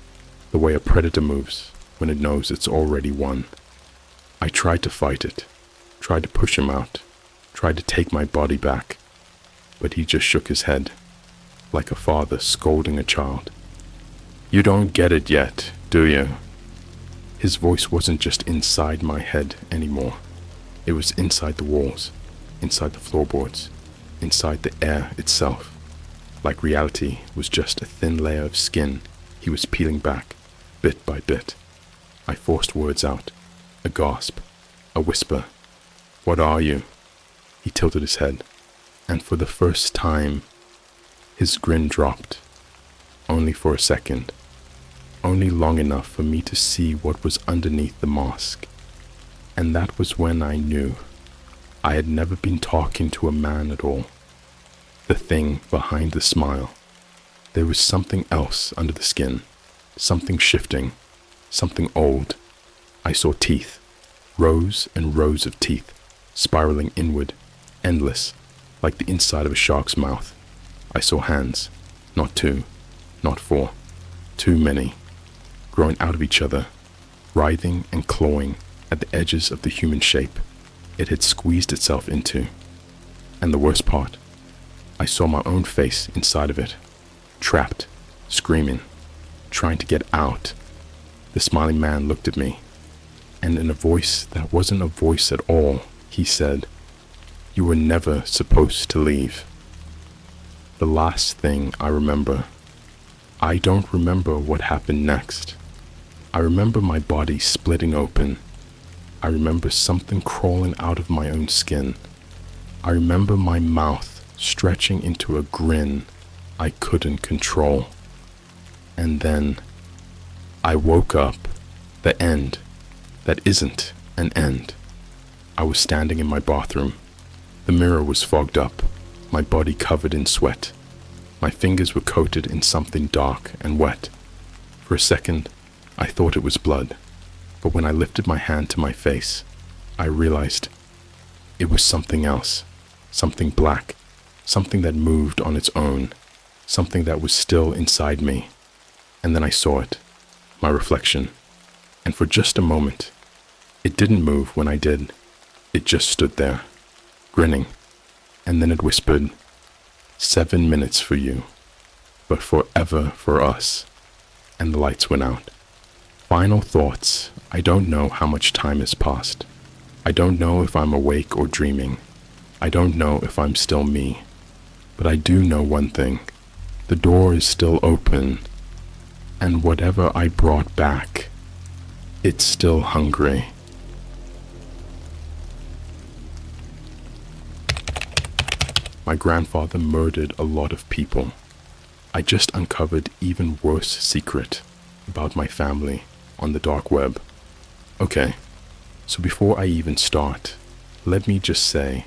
Speaker 2: the way a predator moves when it knows it's already won. I tried to fight it, tried to push him out, tried to take my body back, but he just shook his head, like a father scolding a child. "You don't get it yet, do you?" His voice wasn't just inside my head anymore. It was inside the walls, inside the floorboards, inside the air itself. Like reality was just a thin layer of skin he was peeling back, bit by bit. I forced words out, a gasp, a whisper. "What are you?" He tilted his head, and for the first time, his grin dropped. Only for a second. Only long enough for me to see what was underneath the mask. And that was when I knew I had never been talking to a man at all. The thing behind the smile. There was something else under the skin, something shifting, something old. I saw teeth, rows and rows of teeth, spiraling inward, endless, like the inside of a shark's mouth. I saw hands, not two, not four, too many, growing out of each other, writhing and clawing at the edges of the human shape it had squeezed itself into. And the worst part, I saw my own face inside of it, trapped, screaming, trying to get out. The smiling man looked at me, and in a voice that wasn't a voice at all, he said, "You were never supposed to leave." The last thing I remember. I don't remember what happened next. I remember my body splitting open. I remember something crawling out of my own skin. I remember my mouth stretching into a grin I couldn't control. And then I woke up. The end. That isn't an end. I was standing in my bathroom. The mirror was fogged up, my body covered in sweat. My fingers were coated in something dark and wet. For a second, I thought it was blood, but when I lifted my hand to my face, I realized it was something else, something black, something that moved on its own, something that was still inside me. And then I saw it, my reflection, and for just a moment, it didn't move when I did. It just stood there, grinning, and then it whispered, 7 minutes for you, but forever for us. And the lights went out. Final thoughts. I don't know how much time has passed. I don't know if I'm awake or dreaming. I don't know if I'm still me. But I do know one thing. The door is still open, and whatever I brought back, it's still hungry. My grandfather murdered a lot of people. I just uncovered even worse secret about my family on the dark web. Okay, so before I even start, let me just say,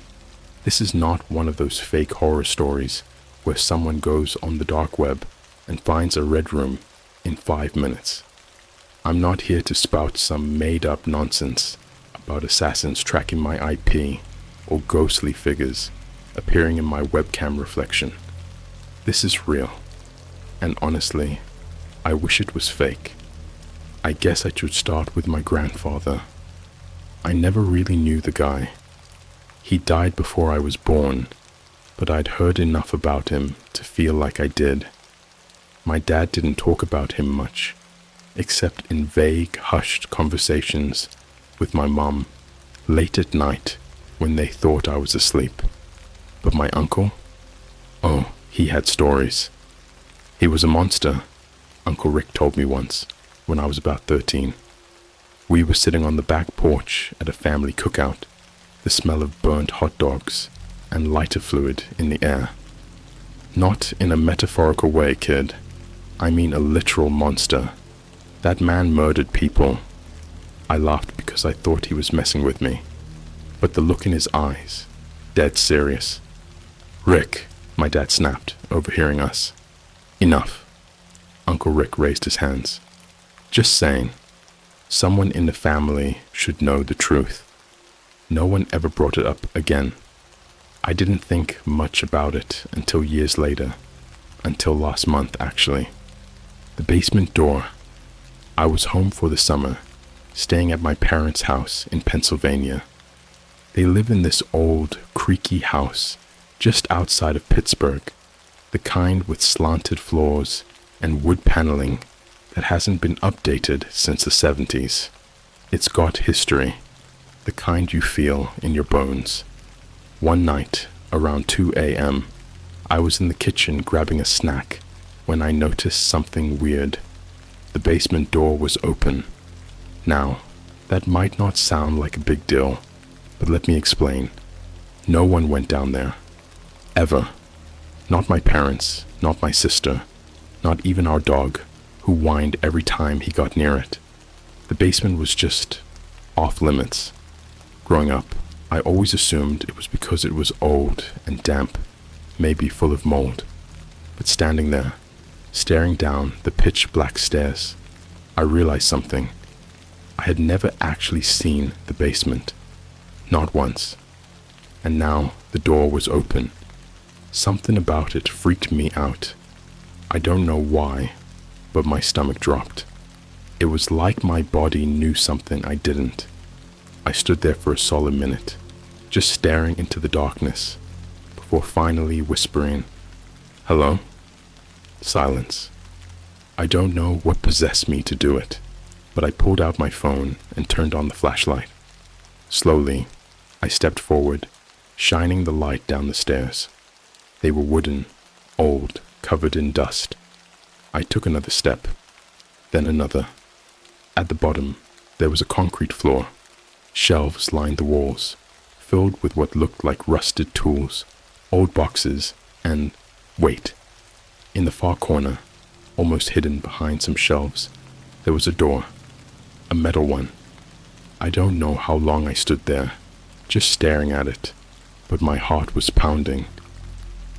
Speaker 2: this is not one of those fake horror stories where someone goes on the dark web and finds a red room in 5 minutes. I'm not here to spout some made-up nonsense about assassins tracking my IP or ghostly figures appearing in my webcam reflection. This is real, and honestly, I wish it was fake. I guess I should start with my grandfather. I never really knew the guy. He died before I was born, but I'd heard enough about him to feel like I did. My dad didn't talk about him much, except in vague, hushed conversations with my mom late at night when they thought I was asleep. But my uncle? Oh, he had stories. He was a monster, Uncle Rick told me once, when I was about 13. We were sitting on the back porch at a family cookout, the smell of burnt hot dogs, and lighter fluid in the air. Not in a metaphorical way, kid. I mean a literal monster. That man murdered people. I laughed because I thought he was messing with me. But the look in his eyes, dead serious. "Rick," my dad snapped, overhearing us. "Enough." Uncle Rick raised his hands. "Just saying. Someone in the family should know the truth." No one ever brought it up again. I didn't think much about it until years later. Until last month, actually. The basement door. I was home for the summer, staying at my parents' house in Pennsylvania. They live in this old, creaky house just outside of Pittsburgh, the kind with slanted floors and wood paneling that hasn't been updated since the 70s. It's got history, the kind you feel in your bones. One night, around 2 a.m., I was in the kitchen grabbing a snack when I noticed something weird. The basement door was open. Now, that might not sound like a big deal, but let me explain. No one went down there. Ever. Not my parents, not my sister, not even our dog, who whined every time he got near it. The basement was just off limits. Growing up, I always assumed it was because it was old and damp, maybe full of mold. But standing there, staring down the pitch black stairs, I realized something. I had never actually seen the basement. Not once. And now the door was open. Something about it freaked me out. I don't know why, but my stomach dropped. It was like my body knew something I didn't. I stood there for a solid minute, just staring into the darkness, before finally whispering, "Hello?" Silence. I don't know what possessed me to do it, but I pulled out my phone and turned on the flashlight. Slowly, I stepped forward, shining the light down the stairs. They were wooden, old, covered in dust. I took another step, then another. At the bottom, there was a concrete floor. Shelves lined the walls, filled with what looked like rusted tools, old boxes, and, wait. In the far corner, almost hidden behind some shelves, there was a door, a metal one. I don't know how long I stood there, just staring at it, but my heart was pounding.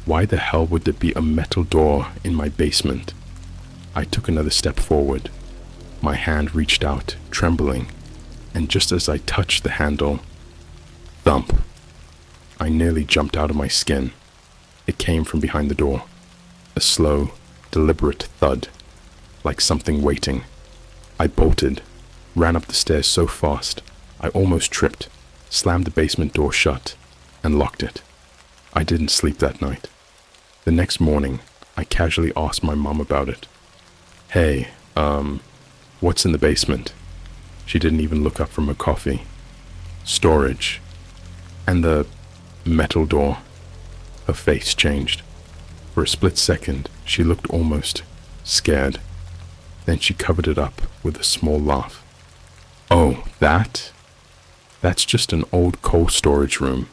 Speaker 2: Why the hell would there be a metal door in my basement? I took another step forward. My hand reached out, trembling, and just as I touched the handle, thump. I nearly jumped out of my skin. It came from behind the door. A slow, deliberate thud, like something waiting. I bolted, ran up the stairs so fast, I almost tripped, slammed the basement door shut, and locked it. I didn't sleep that night. The next morning, I casually asked my mom about it. "Hey, what's in the basement?" She didn't even look up from her coffee. "Storage. And the metal door." Her face changed. For a split second, she looked almost scared. Then she covered it up with a small laugh. "Oh, that? That's just an old coal storage room.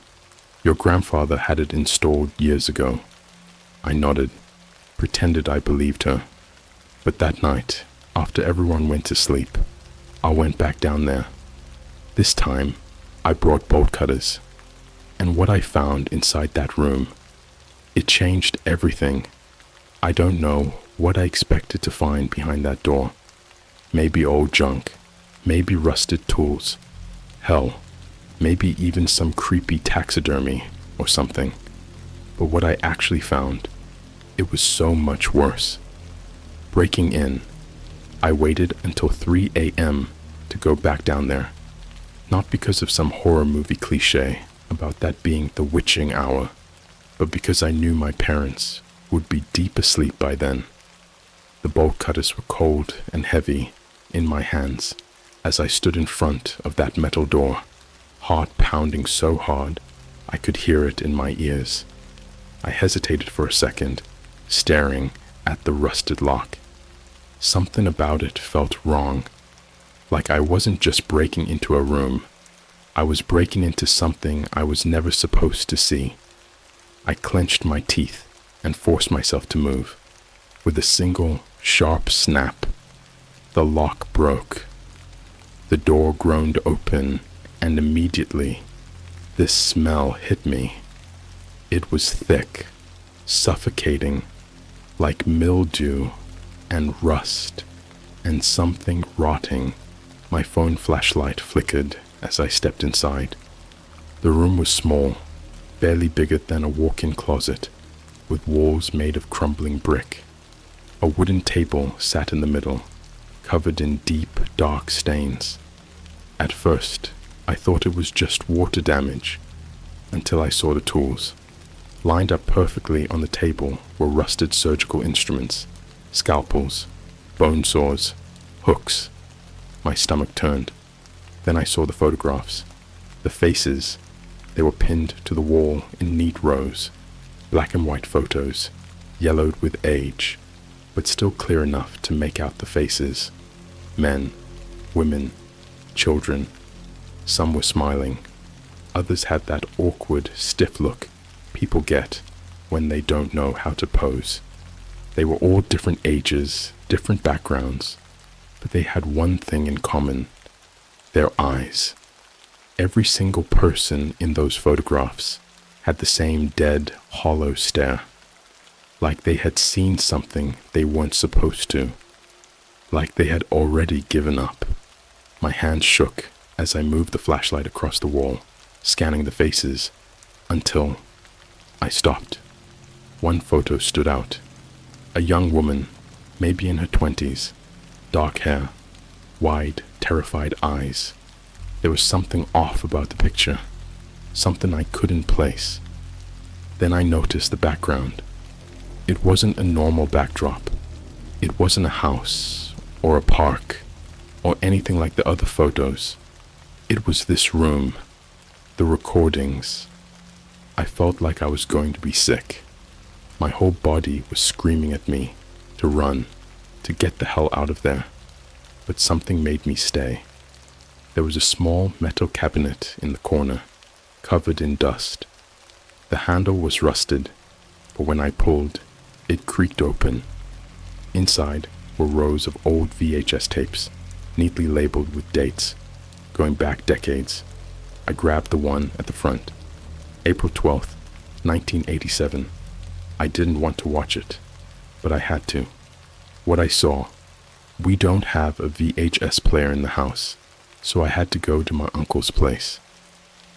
Speaker 2: Your grandfather had it installed years ago." I nodded, pretended I believed her. But that night, after everyone went to sleep, I went back down there. This time, I brought bolt cutters. And what I found inside that room, it changed everything. I don't know what I expected to find behind that door. Maybe old junk, maybe rusted tools. Hell, maybe even some creepy taxidermy or something. But what I actually found, it was so much worse. Breaking in, I waited until 3 a.m. to go back down there. Not because of some horror movie cliche about that being the witching hour, but because I knew my parents would be deep asleep by then. The bolt cutters were cold and heavy in my hands as I stood in front of that metal door, heart pounding so hard I could hear it in my ears. I hesitated for a second, staring at the rusted lock. Something about it felt wrong, like I wasn't just breaking into a room. I was breaking into something I was never supposed to see. I clenched my teeth and forced myself to move. With a single, sharp snap, the lock broke. The door groaned open, and immediately, this smell hit me. It was thick, suffocating, like mildew and rust and something rotting. My phone flashlight flickered as I stepped inside. The room was small, barely bigger than a walk-in closet, with walls made of crumbling brick. A wooden table sat in the middle, covered in deep, dark stains. At first, I thought it was just water damage, until I saw the tools. Lined up perfectly on the table were rusted surgical instruments, scalpels, bone saws, hooks. My stomach turned. Then I saw the photographs. The faces, they were pinned to the wall in neat rows. Black and white photos, yellowed with age, but still clear enough to make out the faces. Men, women, children. Some were smiling. Others had that awkward, stiff look people get when they don't know how to pose. They were all different ages, different backgrounds, but they had one thing in common: their eyes. Every single person in those photographs had the same dead, hollow stare, like they had seen something they weren't supposed to, like they had already given up. My hand shook as I moved the flashlight across the wall, scanning the faces, until I stopped. One photo stood out. A young woman, maybe in her 20s, dark hair, wide, terrified eyes. There was something off about the picture, something I couldn't place. Then I noticed the background. It wasn't a normal backdrop. It wasn't a house, or a park, or anything like the other photos. It was this room, the recordings. I felt like I was going to be sick. My whole body was screaming at me to run, to get the hell out of there. But something made me stay. There was a small metal cabinet in the corner, covered in dust. The handle was rusted, but when I pulled, it creaked open. Inside were rows of old VHS tapes, neatly labeled with dates, going back decades. I grabbed the one at the front. April 12th, 1987. I didn't want to watch it, but I had to. What I saw: we don't have a VHS player in the house, so I had to go to my uncle's place.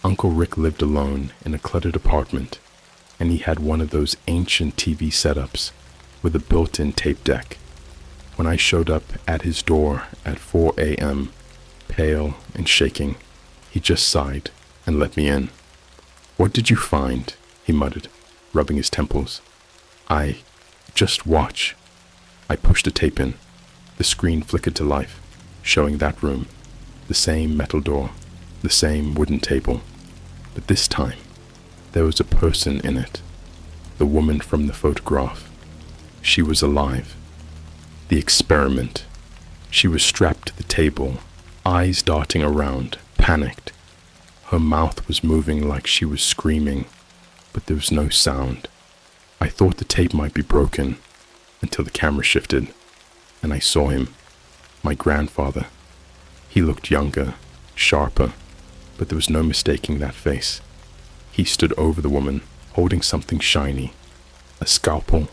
Speaker 2: Uncle Rick lived alone in a cluttered apartment, and he had one of those ancient TV setups with a built-in tape deck. When I showed up at his door at 4 a.m., pale and shaking, he just sighed and let me in. "What did you find?" he muttered, rubbing his temples. Just watch." I pushed the tape in. The screen flickered to life, showing that room. The same metal door, the same wooden table. But this time, there was a person in it. The woman from the photograph. She was alive. The experiment. She was strapped to the table, eyes darting around, panicked. Her mouth was moving like she was screaming, but there was no sound. I thought the tape might be broken, until the camera shifted, and I saw him, my grandfather. He looked younger, sharper, but there was no mistaking that face. He stood over the woman, holding something shiny, a scalpel,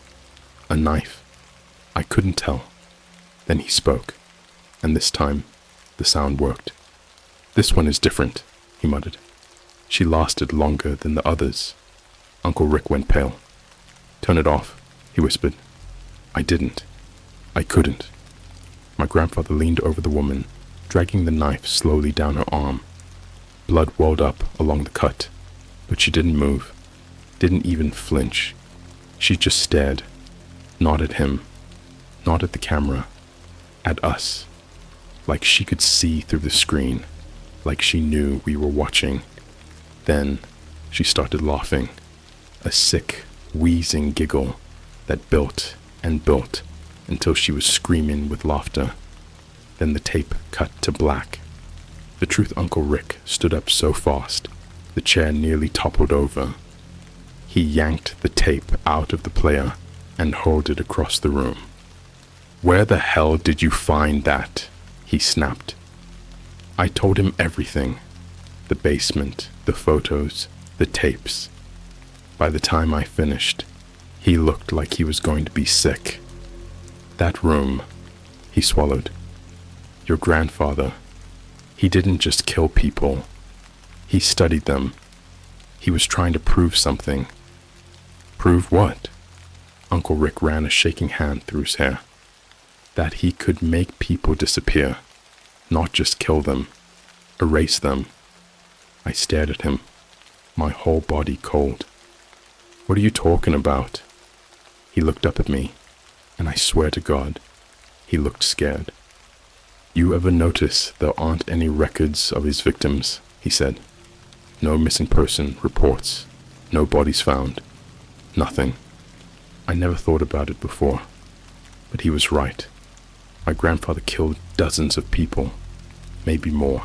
Speaker 2: a knife. I couldn't tell. Then he spoke, and this time, the sound worked. "This one is different," he muttered. "She lasted longer than the others." Uncle Rick went pale. "Turn it off," he whispered. I didn't. I couldn't. My grandfather leaned over the woman, dragging the knife slowly down her arm. Blood welled up along the cut, but she didn't move, didn't even flinch. She just stared, not at him, not at the camera, at us, like she could see through the screen, like she knew we were watching. Then she started laughing, a sick, wheezing giggle that built and built until she was screaming with laughter. Then the tape cut to black. The truth Uncle Rick stood up so fast, the chair nearly toppled over. He yanked the tape out of the player and hurled it across the room. "Where the hell did you find that?" he snapped. I told him everything. The basement, the photos, the tapes. By the time I finished, he looked like he was going to be sick. "That room," he swallowed. "Your grandfather, he didn't just kill people. He studied them. He was trying to prove something." "Prove what?" Uncle Rick ran a shaking hand through his hair. "That he could make people disappear, not just kill them, erase them." I stared at him, my whole body cold. "What are you talking about?" He looked up at me, and I swear to God, he looked scared. "You ever notice there aren't any records of his victims?" he said. "No missing person reports, no bodies found, nothing." I never thought about it before, but he was right. My grandfather killed dozens of people, maybe more,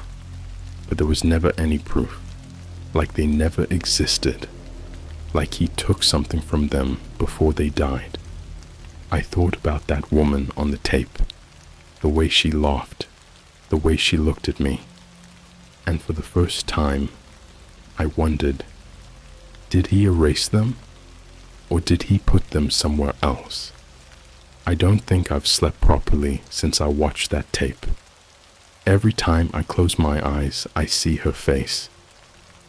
Speaker 2: but there was never any proof, like they never existed, like he took something from them before they died. I thought about that woman on the tape, the way she laughed, the way she looked at me, and for the first time, I wondered, did he erase them, or did he put them somewhere else? I don't think I've slept properly since I watched that tape. Every time I close my eyes, I see her face.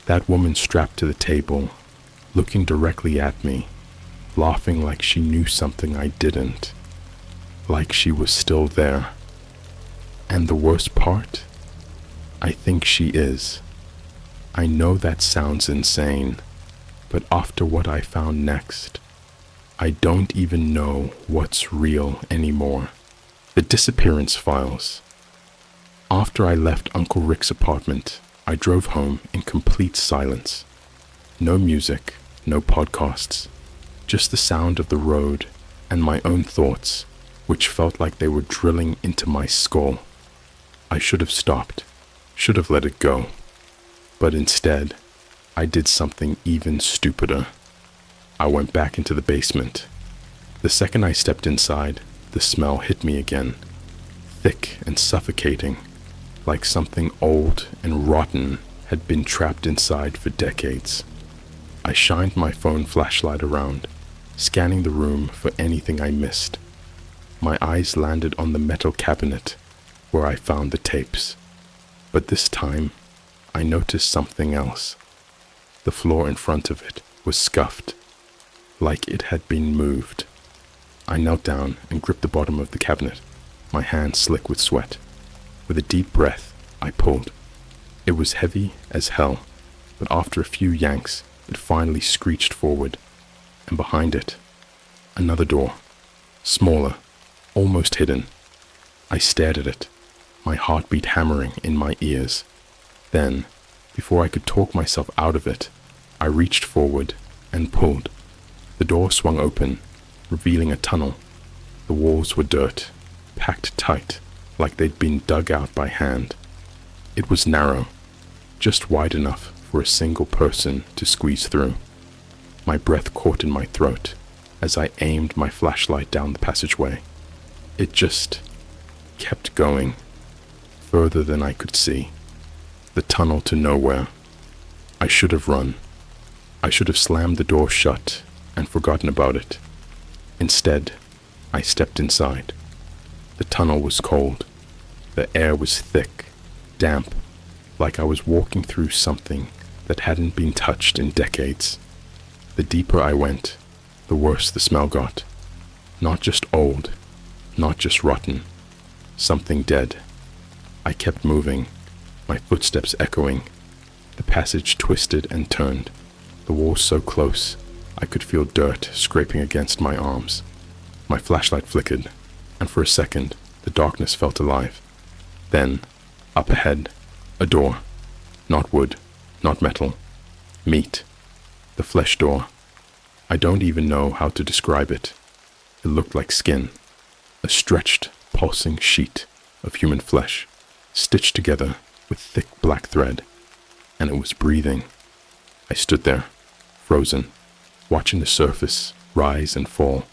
Speaker 2: That woman strapped to the table, looking directly at me, laughing like she knew something I didn't, like she was still there. And the worst part? I think she is. I know that sounds insane, but after what I found next, I don't even know what's real anymore. The disappearance files. After I left Uncle Rick's apartment, I drove home in complete silence. No music, no podcasts, just the sound of the road and my own thoughts, which felt like they were drilling into my skull. I should have stopped, should have let it go. But instead, I did something even stupider. I went back into the basement. The second I stepped inside, the smell hit me again, thick and suffocating, like something old and rotten had been trapped inside for decades. I shined my phone flashlight around, scanning the room for anything I missed. My eyes landed on the metal cabinet where I found the tapes. But this time, I noticed something else. The floor in front of it was scuffed, like it had been moved. I knelt down and gripped the bottom of the cabinet, my hands slick with sweat. With a deep breath, I pulled. It was heavy as hell, but after a few yanks, it finally screeched forward, and behind it, another door, smaller, almost hidden. I stared at it, my heartbeat hammering in my ears. Then, before I could talk myself out of it, I reached forward and pulled. The door swung open, revealing a tunnel. The walls were dirt, packed tight, like they'd been dug out by hand. It was narrow, just wide enough for a single person to squeeze through. My breath caught in my throat as I aimed my flashlight down the passageway. It just kept going, further than I could see. The tunnel to nowhere. I should have run. I should have slammed the door shut and forgotten about it. Instead, I stepped inside. The tunnel was cold. The air was thick, damp, like I was walking through something that hadn't been touched in decades. The deeper I went, the worse the smell got. Not just old, not just rotten, something dead. I kept moving, my footsteps echoing. The passage twisted and turned, the walls so close I could feel dirt scraping against my arms. My flashlight flickered, and for a second the darkness felt alive. Then, up ahead, a door. Not wood, not metal. Meat. The flesh door. I don't even know how to describe it. It looked like skin. A stretched, pulsing sheet of human flesh, stitched together with thick black thread. And it was breathing. I stood there, frozen, watching the surface rise and fall,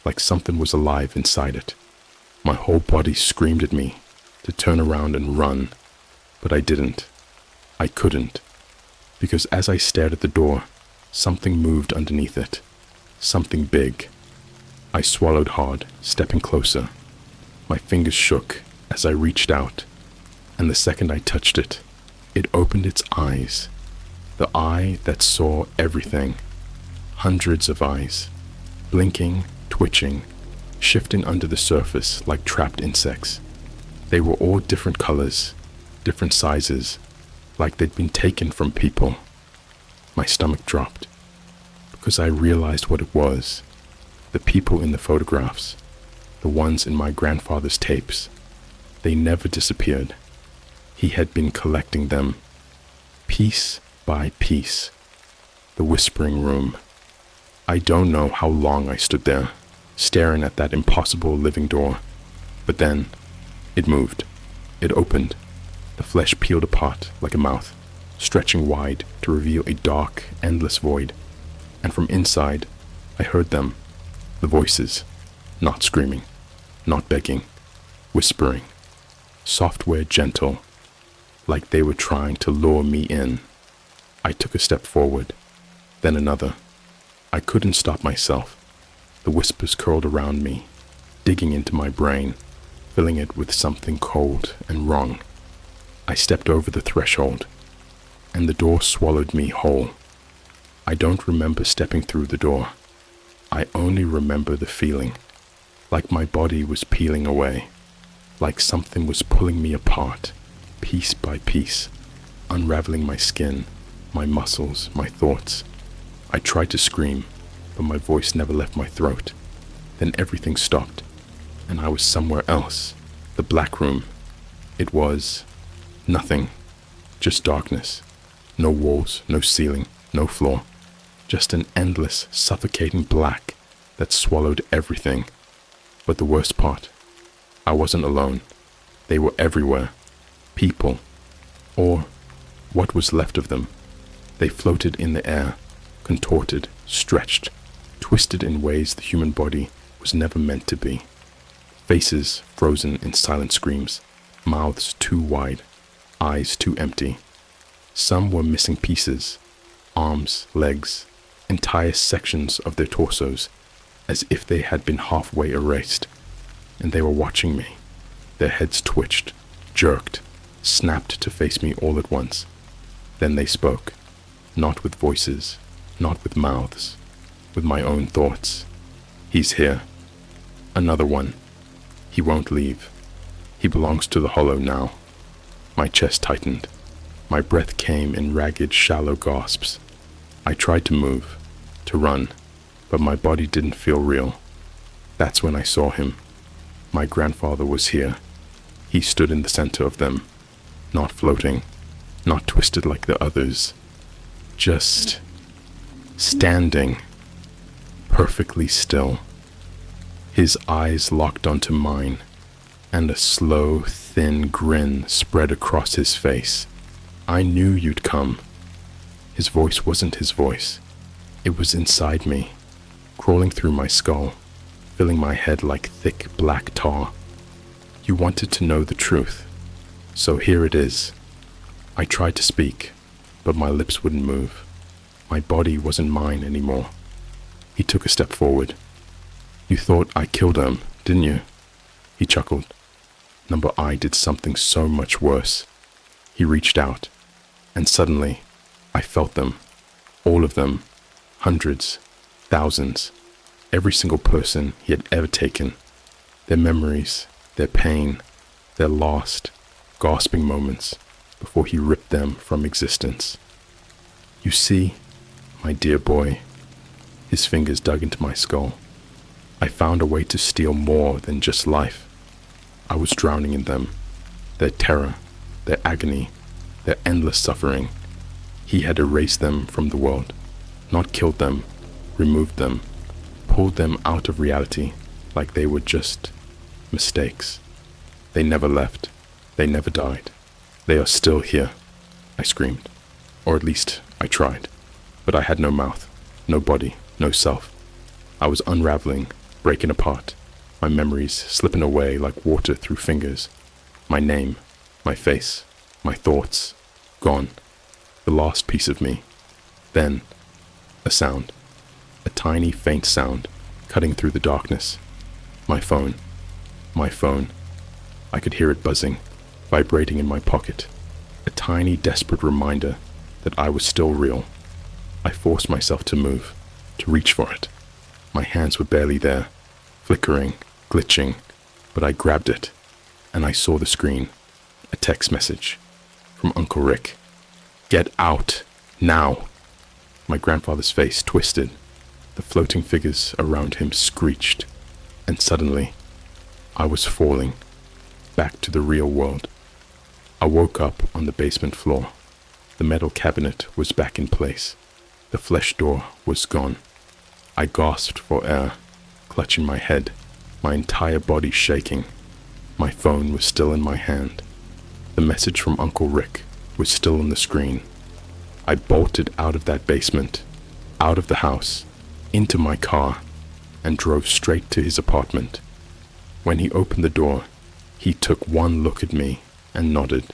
Speaker 2: like something was alive inside it. My whole body screamed at me to turn around and run, but I didn't. I couldn't, because as I stared at the door, something moved underneath it, something big. I swallowed hard, stepping closer. My fingers shook as I reached out, and the second I touched it, it opened its eyes. The eye that saw everything. Hundreds of eyes, blinking, twitching, shifting under the surface like trapped insects. They were all different colors, different sizes, like they'd been taken from people. My stomach dropped, because I realized what it was. The people in the photographs, the ones in my grandfather's tapes, they never disappeared. He had been collecting them, piece by piece. The whispering room. I don't know how long I stood there, staring at that impossible living door. But then, it moved. It opened. The flesh peeled apart like a mouth, stretching wide to reveal a dark, endless void. And from inside, I heard them. The voices, not screaming, not begging, whispering, software gentle, like they were trying to lure me in. I took a step forward, then another. I couldn't stop myself. The whispers curled around me, digging into my brain, filling it with something cold and wrong. I stepped over the threshold, and the door swallowed me whole. I don't remember stepping through the door. I only remember the feeling, like my body was peeling away, like something was pulling me apart, piece by piece, unraveling my skin, my muscles, my thoughts. I tried to scream, but my voice never left my throat. Then everything stopped, and I was somewhere else. The black room. It was nothing, just darkness. No walls, no ceiling, no floor. Just an endless, suffocating black that swallowed everything. But the worst part, I wasn't alone. They were everywhere. People, or what was left of them. They floated in the air, contorted, stretched, twisted in ways the human body was never meant to be. Faces frozen in silent screams, mouths too wide, eyes too empty. Some were missing pieces, arms, legs, entire sections of their torsos, as if they had been halfway erased, and they were watching me. Their heads twitched, jerked, snapped to face me all at once. Then they spoke, not with voices, not with mouths, with my own thoughts. He's here. Another one. He won't leave. He belongs to the hollow now. My chest tightened. My breath came in ragged, shallow gasps. I tried to move, to run, but my body didn't feel real. That's when I saw him. My grandfather was here. He stood in the center of them, not floating, not twisted like the others, just standing, perfectly still. His eyes locked onto mine, and a slow, thin grin spread across his face. I knew you'd come. His voice wasn't his voice. It was inside me, crawling through my skull, filling my head like thick black tar. You wanted to know the truth, so here it is. I tried to speak, but my lips wouldn't move. My body wasn't mine anymore. He took a step forward. You thought I killed him, didn't you? He chuckled. Number I did something so much worse. He reached out, and suddenly, I felt them. All of them. Hundreds. Thousands. Every single person he had ever taken. Their memories, their pain, their lost, gasping moments before he ripped them from existence. You see, my dear boy, his fingers dug into my skull. I found a way to steal more than just life. I was drowning in them, their terror, their agony, their endless suffering. He had erased them from the world, not killed them, removed them, pulled them out of reality like they were just mistakes. They never left. They never died. They are still here, I screamed. Or at least I tried. But I had no mouth, no body, no self. I was unraveling, breaking apart, my memories slipping away like water through fingers. My name, my face, my thoughts, gone. The last piece of me. Then, a sound. A tiny, faint sound, cutting through the darkness. My phone. My phone. I could hear it buzzing, vibrating in my pocket. A tiny, desperate reminder that I was still real. I forced myself to move, to reach for it. My hands were barely there, flickering, glitching, but I grabbed it, and I saw the screen. A text message from Uncle Rick. "Get out, now!" My grandfather's face twisted. The floating figures around him screeched, and suddenly, I was falling back to the real world. I woke up on the basement floor. The metal cabinet was back in place. The flesh door was gone. I gasped for air, clutching my head, my entire body shaking. My phone was still in my hand. The message from Uncle Rick was still on the screen. I bolted out of that basement, out of the house, into my car, and drove straight to his apartment. When he opened the door, he took one look at me and nodded.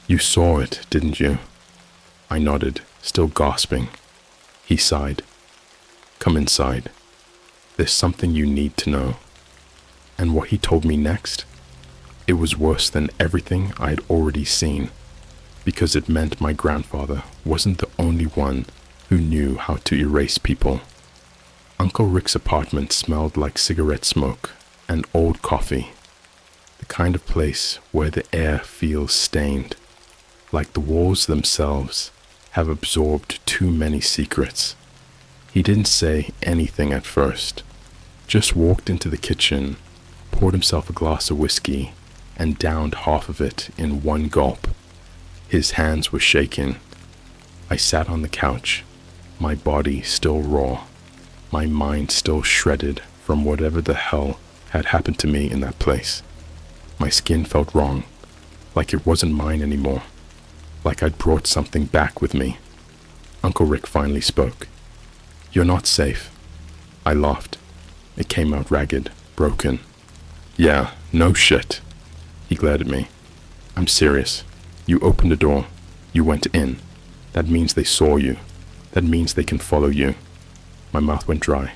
Speaker 2: "You saw it, didn't you?" I nodded, still gasping. He sighed. "Come inside. There's something you need to know." And what he told me next? It was worse than everything I had already seen, because it meant my grandfather wasn't the only one who knew how to erase people. Uncle Rick's apartment smelled like cigarette smoke and old coffee, the kind of place where the air feels stained, like the walls themselves have absorbed too many secrets. He didn't say anything at first, just walked into the kitchen, poured himself a glass of whiskey, and downed half of it in one gulp. His hands were shaking. I sat on the couch, my body still raw, my mind still shredded from whatever the hell had happened to me in that place. My skin felt wrong, like it wasn't mine anymore, like I'd brought something back with me. Uncle Rick finally spoke. "You're not safe." I laughed. It came out ragged, broken. "Yeah, no shit." He glared at me. "I'm serious. You opened the door. You went in. That means they saw you. That means they can follow you." My mouth went dry.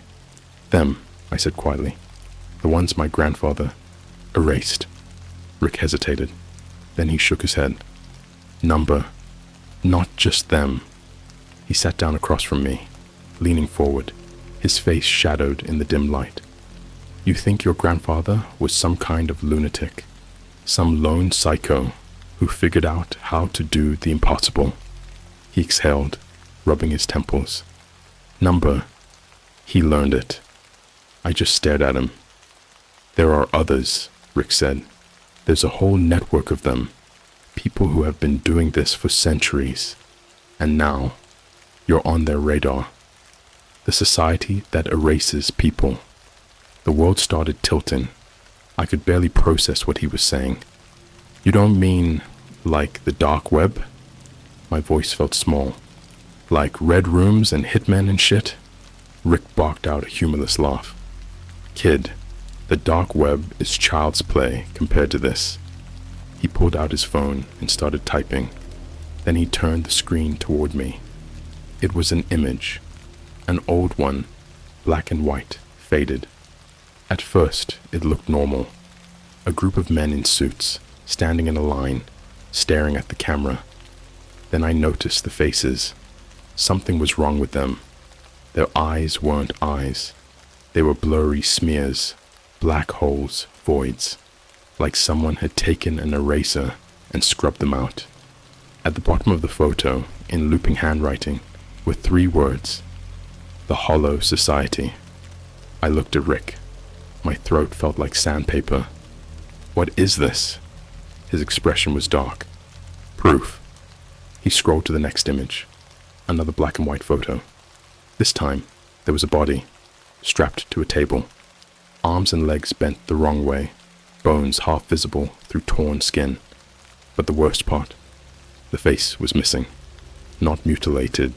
Speaker 2: "Them," I said quietly. "The ones my grandfather erased." Rick hesitated. Then he shook his head. "Number. Not just them." He sat down across from me, leaning forward, his face shadowed in the dim light. "You think your grandfather was some kind of lunatic, some lone psycho who figured out how to do the impossible?" He exhaled, rubbing his temples. "Number. He learned it." I just stared at him. "There are others," Rick said. "There's a whole network of them, people who have been doing this for centuries. And now, you're on their radar. The society that erases people." The world started tilting. I could barely process what he was saying. "You don't mean like the dark web?" My voice felt small. "Like red rooms and hitmen and shit?" Rick barked out a humorless laugh. "Kid, the dark web is child's play compared to this." He pulled out his phone and started typing. Then he turned the screen toward me. It was an image, an old one, black and white, faded. At first, it looked normal. A group of men in suits, standing in a line, staring at the camera. Then I noticed the faces. Something was wrong with them. Their eyes weren't eyes. They were blurry smears, black holes, voids, like someone had taken an eraser and scrubbed them out. At the bottom of the photo, in looping handwriting, were 3 words: "The Hollow Society." I looked at Rick. My throat felt like sandpaper. "What is this?" His expression was dark. "Proof." He scrolled to the next image. Another black and white photo. This time, there was a body, strapped to a table. Arms and legs bent the wrong way, bones half visible through torn skin. But the worst part, the face was missing. Not mutilated,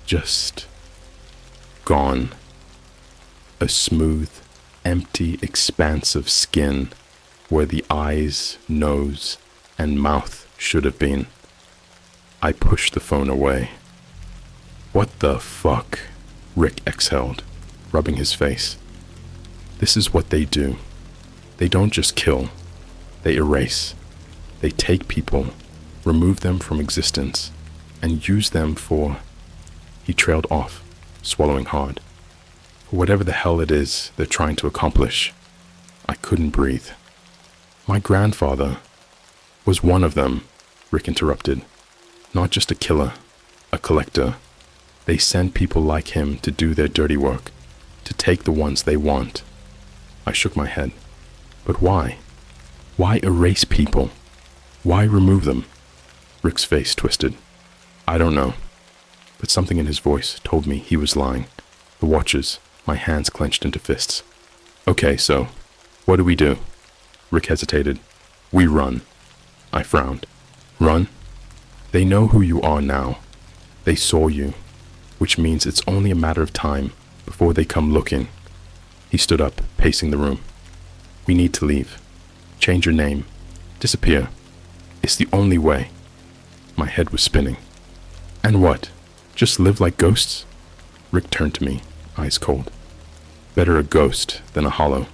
Speaker 2: just gone. A smooth, empty expanse of skin where the eyes, nose, and mouth should have been. I pushed the phone away. What the fuck? Rick exhaled, rubbing his face. This is what they do. They don't just kill. They erase. They take people, remove them from existence, and use them for... He trailed off, swallowing hard. For whatever the hell it is they're trying to accomplish. I couldn't breathe. My grandfather was one of them, Rick interrupted. Not just a killer, a collector. They send people like him to do their dirty work, to take the ones they want. I shook my head. But why? Why erase people? Why remove them? Rick's face twisted. I don't know. But something in his voice told me he was lying. The watchers, my hands clenched into fists. Okay, so, what do we do? Rick hesitated. We run. I frowned. Run? They know who you are now. They saw you, which means it's only a matter of time before they come looking. He stood up, pacing the room. We need to leave. Change your name. Disappear. It's the only way. My head was spinning. And what? Just live like ghosts? Rick turned to me, eyes cold. Better a ghost than a hollow.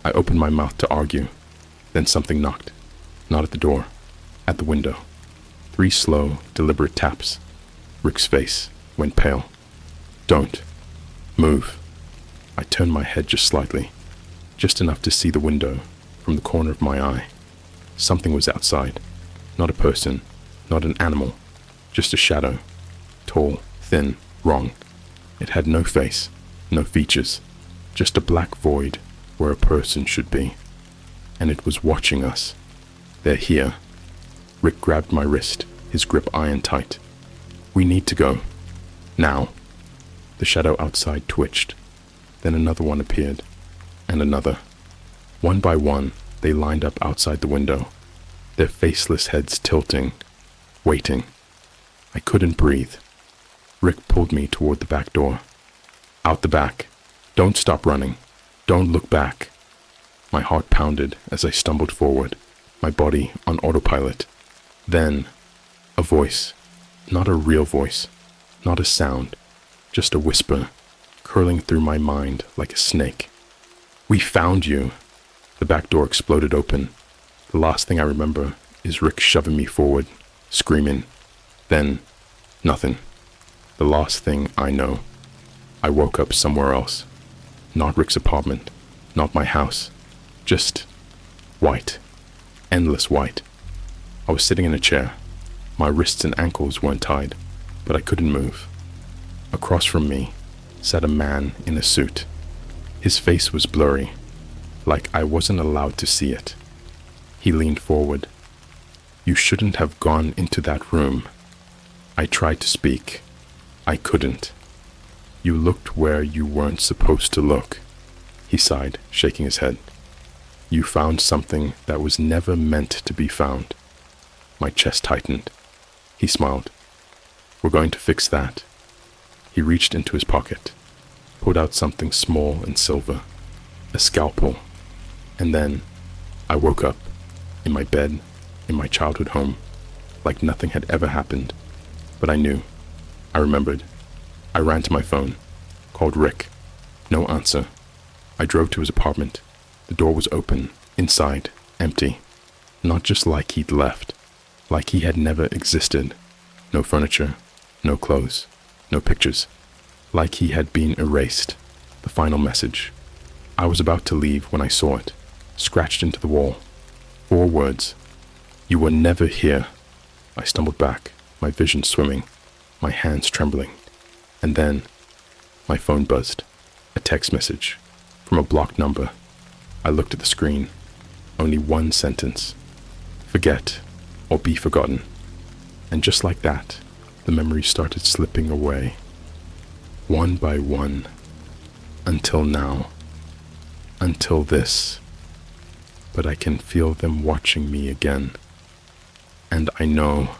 Speaker 2: I opened my mouth to argue. Then something knocked. Not at the door. At the window. 3 slow, deliberate taps. Rick's face went pale. Don't. Move. I turned my head just slightly. Just enough to see the window from the corner of my eye. Something was outside. Not a person. Not an animal. Just a shadow. Tall, thin, wrong. It had no face. No features. Just a black void where a person should be. And it was watching us. They're here. Rick grabbed my wrist, his grip iron tight. We need to go. Now. The shadow outside twitched. Then another one appeared. And another. One by one, they lined up outside the window, their faceless heads tilting, waiting. I couldn't breathe. Rick pulled me toward the back door. Out the back. Don't stop running. Don't look back. My heart pounded as I stumbled forward, my body on autopilot. Then, a voice. Not a real voice. Not a sound. Just a whisper, curling through my mind like a snake. We found you. The back door exploded open. The last thing I remember is Rick shoving me forward, screaming. Then, nothing. The last thing I know. I woke up somewhere else. Not Rick's apartment. Not my house. Just white. Endless white. I was sitting in a chair. My wrists and ankles weren't tied, but I couldn't move. Across from me sat a man in a suit. His face was blurry, like I wasn't allowed to see it. He leaned forward. You shouldn't have gone into that room. I tried to speak. I couldn't. You looked where you weren't supposed to look. He sighed, shaking his head. You found something that was never meant to be found. My chest tightened. He smiled. We're going to fix that. He reached into his pocket, pulled out something small and silver, a scalpel, and then I woke up, in my bed, in my childhood home, like nothing had ever happened. But I knew. I remembered. I ran to my phone, called Rick. No answer. I drove to his apartment. The door was open, inside, empty. Not just like he'd left, like he had never existed. No furniture, no clothes, no pictures. Like he had been erased. The final message. I was about to leave when I saw it, scratched into the wall. 4 words. You were never here. I stumbled back, my vision swimming, my hands trembling. And then, my phone buzzed. A text message from a blocked number. I looked at the screen. Only 1 sentence. Forget or be forgotten. And just like that, the memories started slipping away. One by one. Until now. Until this. But I can feel them watching me again. And I know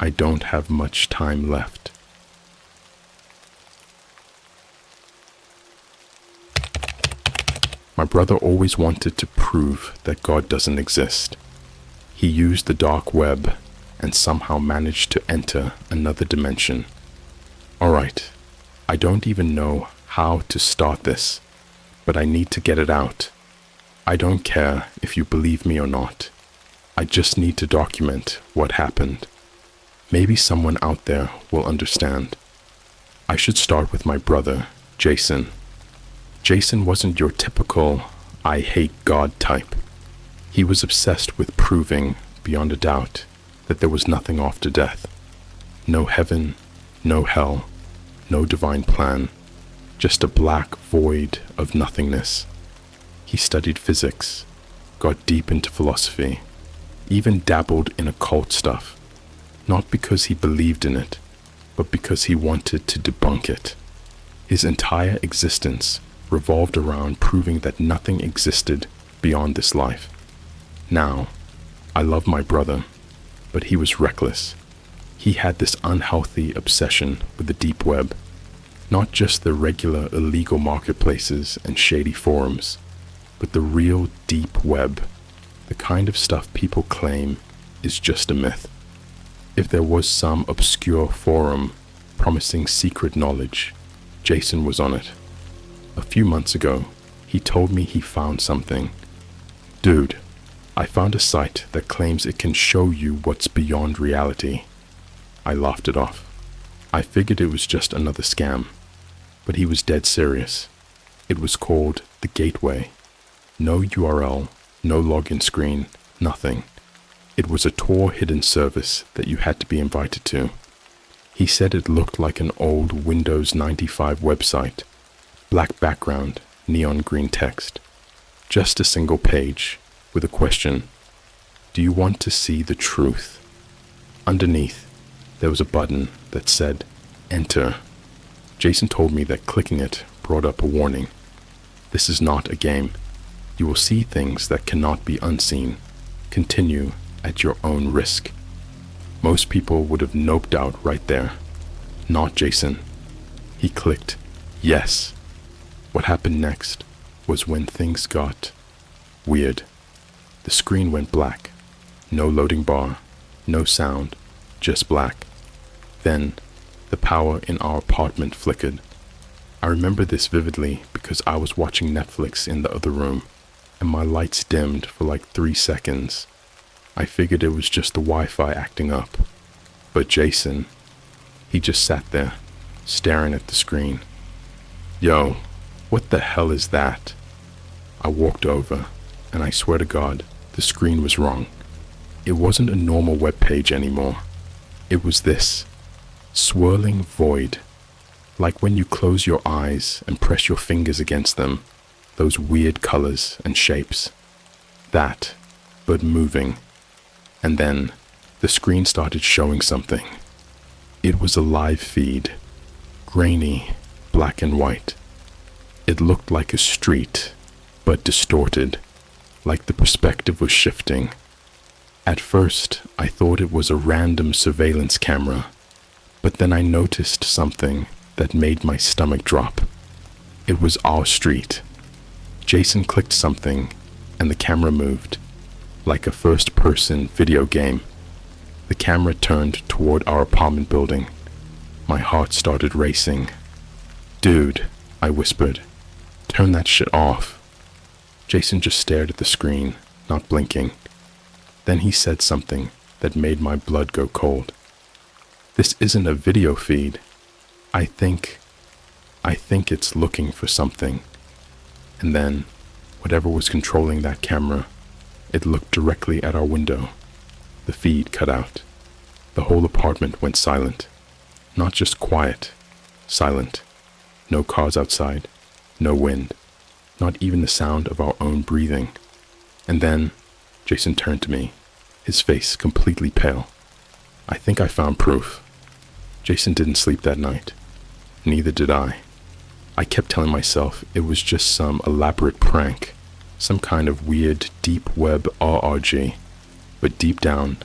Speaker 2: I don't have much time left. My brother always wanted to prove that God doesn't exist. He used the dark web and somehow managed to enter another dimension. Alright, I don't even know how to start this, but I need to get it out. I don't care if you believe me or not. I just need to document what happened. Maybe someone out there will understand. I should start with my brother, Jason. Jason wasn't your typical I hate God type. He was obsessed with proving, beyond a doubt, that there was nothing after death. No heaven, no hell, no divine plan, just a black void of nothingness. He studied physics, got deep into philosophy, even dabbled in occult stuff, not because he believed in it, but because he wanted to debunk it. His entire existence revolved around proving that nothing existed beyond this life. Now, I love my brother, but he was reckless. He had this unhealthy obsession with the deep web, not just the regular illegal marketplaces and shady forums, but the real deep web, the kind of stuff people claim is just a myth. If there was some obscure forum promising secret knowledge, Jason was on it. A few months ago, he told me he found something. Dude, I found a site that claims it can show you what's beyond reality. I laughed it off. I figured it was just another scam, but he was dead serious. It was called The Gateway. No URL, no login screen, nothing. It was a Tor hidden service that you had to be invited to. He said it looked like an old Windows 95 website. Black background, neon green text. Just a single page with a question. Do you want to see the truth? Underneath, there was a button that said, Enter. Jason told me that clicking it brought up a warning. This is not a game. You will see things that cannot be unseen. Continue at your own risk. Most people would have noped out right there. Not Jason. He clicked yes. What happened next was when things got weird. The screen went black. No loading bar, no sound, just black. Then the power in our apartment flickered. I remember this vividly because I was watching Netflix in the other room, and my lights dimmed for like 3 seconds. I figured it was just the Wi-Fi acting up. But Jason, he just sat there, staring at the screen. Yo, what the hell is that? I walked over, and I swear to God, the screen was wrong. It wasn't a normal web page anymore. It was this swirling void, like when you close your eyes and press your fingers against them, those weird colors and shapes. That, but moving. And then the screen started showing something. It was a live feed, grainy, black and white. It looked like a street, but distorted, like the perspective was shifting. At first, I thought it was a random surveillance camera, but then I noticed something that made my stomach drop. It was our street. Jason clicked something, and the camera moved, like a first-person video game. The camera turned toward our apartment building. My heart started racing. Dude, I whispered, turn that shit off. Jason just stared at the screen, not blinking. Then he said something that made my blood go cold. This isn't a video feed. I think it's looking for something. And then, whatever was controlling that camera, it looked directly at our window. The feed cut out. The whole apartment went silent. Not just quiet, silent. No cars outside, no wind, not even the sound of our own breathing. And then, Jason turned to me, his face completely pale. I think I found proof. Jason didn't sleep that night. Neither did I. I kept telling myself it was just some elaborate prank, some kind of weird deep web RRG. But deep down,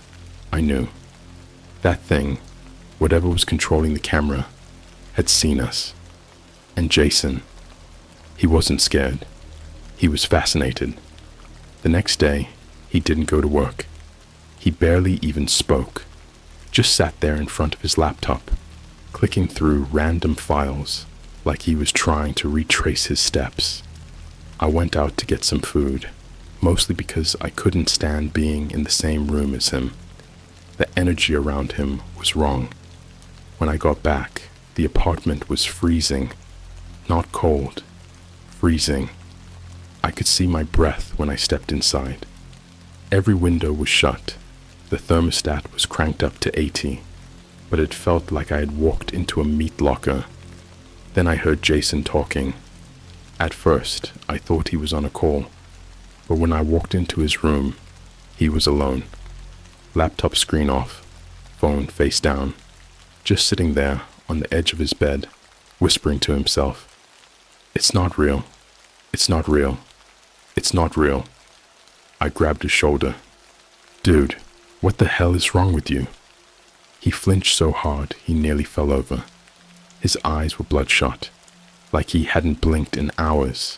Speaker 2: I knew. That thing, whatever was controlling the camera, had seen us. And Jason, he wasn't scared. He was fascinated. The next day, he didn't go to work. He barely even spoke, just sat there in front of his laptop, clicking through random files like he was trying to retrace his steps. I went out to get some food, mostly because I couldn't stand being in the same room as him. The energy around him was wrong. When I got back, the apartment was freezing. Not cold, freezing. I could see my breath when I stepped inside. Every window was shut. The thermostat was cranked up to 80, but it felt like I had walked into a meat locker. Then I heard Jason talking. At first, I thought he was on a call, but when I walked into his room, he was alone. Laptop screen off, phone face down, just sitting there on the edge of his bed, whispering to himself, "It's not real. It's not real. It's not real." I grabbed his shoulder. "Dude, what the hell is wrong with you?" He flinched so hard he nearly fell over. His eyes were bloodshot, like he hadn't blinked in hours.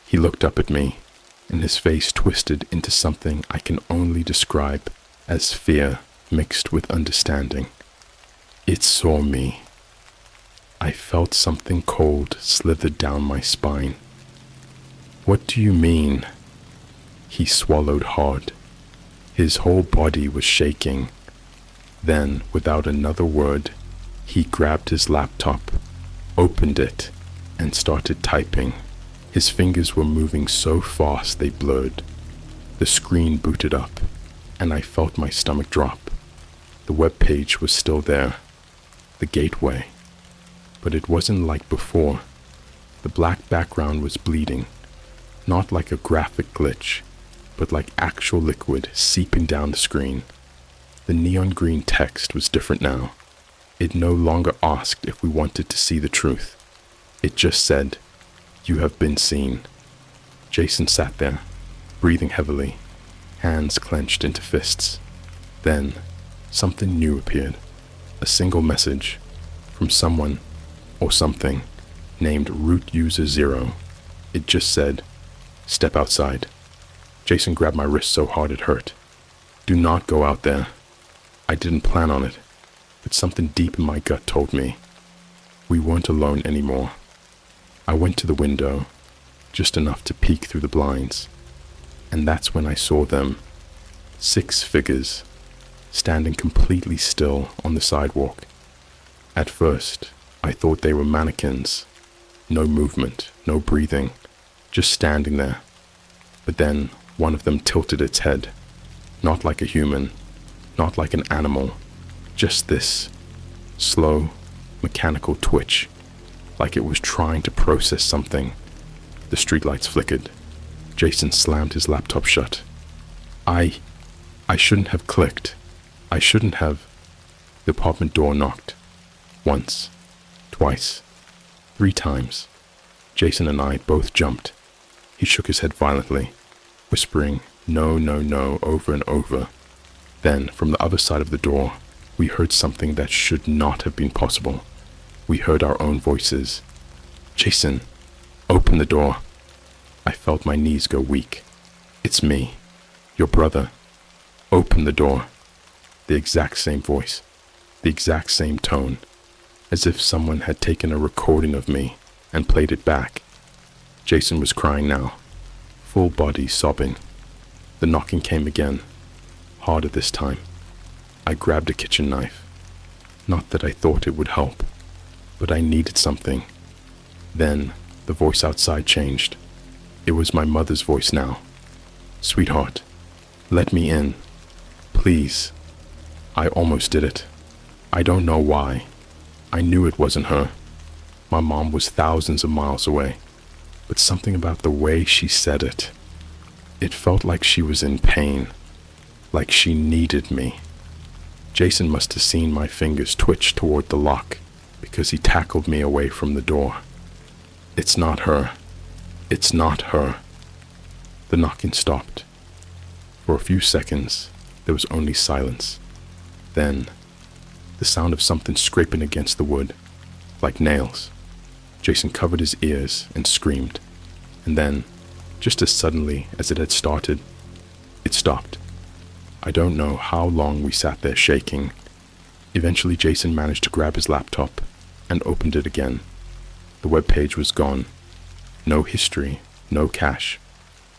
Speaker 2: He looked up at me, and his face twisted into something I can only describe as fear mixed with understanding. It saw me. I felt something cold slither down my spine. "What do you mean?" He swallowed hard. His whole body was shaking. Then, without another word, he grabbed his laptop, opened it, and started typing. His fingers were moving so fast they blurred. The screen booted up, and I felt my stomach drop. The web page was still there, the gateway. But it wasn't like before. The black background was bleeding, not like a graphic glitch, but like actual liquid seeping down the screen. The neon green text was different now. It no longer asked if we wanted to see the truth. It just said, "You have been seen." Jason sat there, breathing heavily, hands clenched into fists. Then, something new appeared. A single message from someone or something named Root User 0. It just said, "Step outside." Jason grabbed my wrist so hard it hurt. "Do not go out there." I didn't plan on it, but something deep in my gut told me we weren't alone anymore. I went to the window, just enough to peek through the blinds, and that's when I saw them. 6 figures, standing completely still on the sidewalk. At first, I thought they were mannequins. No movement, no breathing, just standing there. But then one of them tilted its head, not like a human, not like an animal, just this slow, mechanical twitch, like it was trying to process something. The streetlights flickered. Jason slammed his laptop shut. I shouldn't have clicked. I shouldn't have. The apartment door knocked. Once, twice, 3 times. Jason and I both jumped. He shook his head violently, whispering, "No, no, no," over and over. Then, from the other side of the door, we heard something that should not have been possible. We heard our own voices. "Jason, open the door." I felt my knees go weak. "It's me, your brother. Open the door." The exact same voice, the exact same tone, as if someone had taken a recording of me and played it back. Jason was crying now, full body sobbing. The knocking came again, harder this time. I grabbed a kitchen knife. Not that I thought it would help, but I needed something. Then the voice outside changed. It was my mother's voice now. "Sweetheart, let me in. Please." I almost did it. I don't know why. I knew it wasn't her. My mom was thousands of miles away, but something about the way she said it. It felt like she was in pain, like she needed me. Jason must have seen my fingers twitch toward the lock because he tackled me away from the door. "It's not her. It's not her." The knocking stopped. For a few seconds, there was only silence. Then, the sound of something scraping against the wood, like nails. Jason covered his ears and screamed. And then, Just as suddenly as it had started, it stopped. I don't know how long we sat there shaking. Eventually Jason managed to grab his laptop and opened it again. The web page was gone. No history, no cache,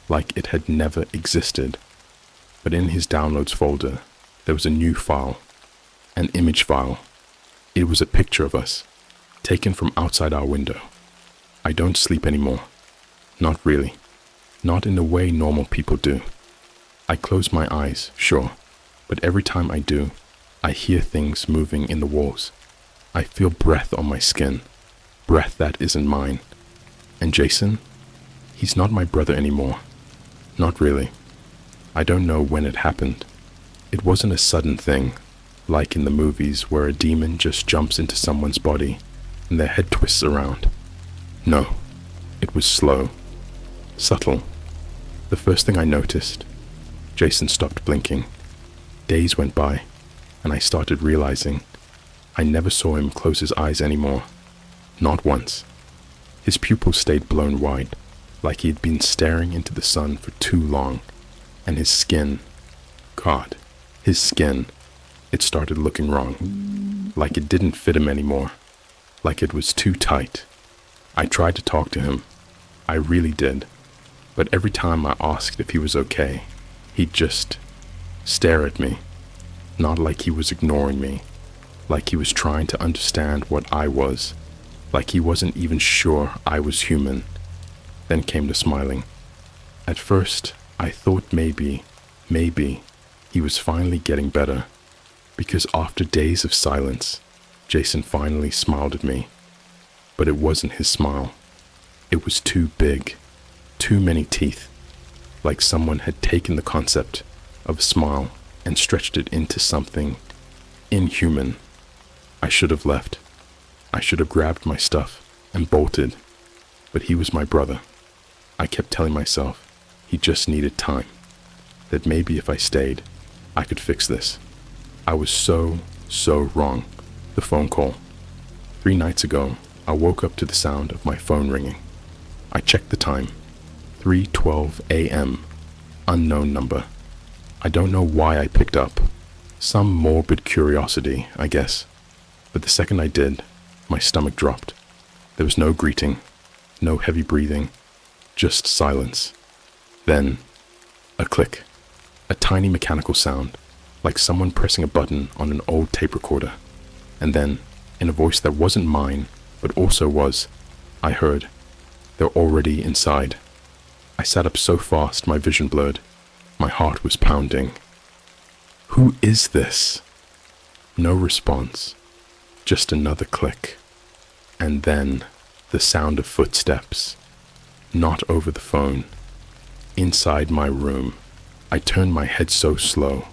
Speaker 2: like it had never existed. But in his downloads folder, there was a new file, an image file. It was a picture of us, taken from outside our window. I don't sleep anymore. Not really. Not in the way normal people do. I close my eyes, sure, but every time I do, I hear things moving in the walls. I feel breath on my skin, breath that isn't mine. And Jason? He's not my brother anymore. Not really. I don't know when it happened. It wasn't a sudden thing, like in the movies where a demon just jumps into someone's body and their head twists around. No, it was slow, subtle. The first thing I noticed, Jason stopped blinking. Days went by, and I started realizing I never saw him close his eyes anymore. Not once. His pupils stayed blown wide, like he had been staring into the sun for too long. And his skin, God, his skin, it started looking wrong. Like it didn't fit him anymore. Like it was too tight. I tried to talk to him. I really did. But every time I asked if he was okay, he'd just stare at me. Not like he was ignoring me. Like he was trying to understand what I was. Like he wasn't even sure I was human. Then came the smiling. At first, I thought maybe he was finally getting better. Because after days of silence, Jason finally smiled at me. But it wasn't his smile. It was too big. Too many teeth. Like someone had taken the concept of a smile and stretched it into something inhuman. I should have left. I should have grabbed my stuff and bolted. But he was my brother. I kept telling myself he just needed time. That maybe if I stayed, I could fix this. I was so wrong. The phone call. 3 nights ago, I woke up to the sound of my phone ringing. I checked the time. 3:12 a.m. Unknown number. I don't know why I picked up. Some morbid curiosity, I guess. But the second I did, my stomach dropped. There was no greeting, no heavy breathing, just silence. Then, a click. A tiny mechanical sound, like someone pressing a button on an old tape recorder. And then, in a voice that wasn't mine, but also was, I heard, "They're already inside." I sat up so fast my vision blurred. My heart was pounding. Who is this? No response. Just another click. And then, the sound of footsteps. Not over the phone. Inside my room. I turned my head so slow,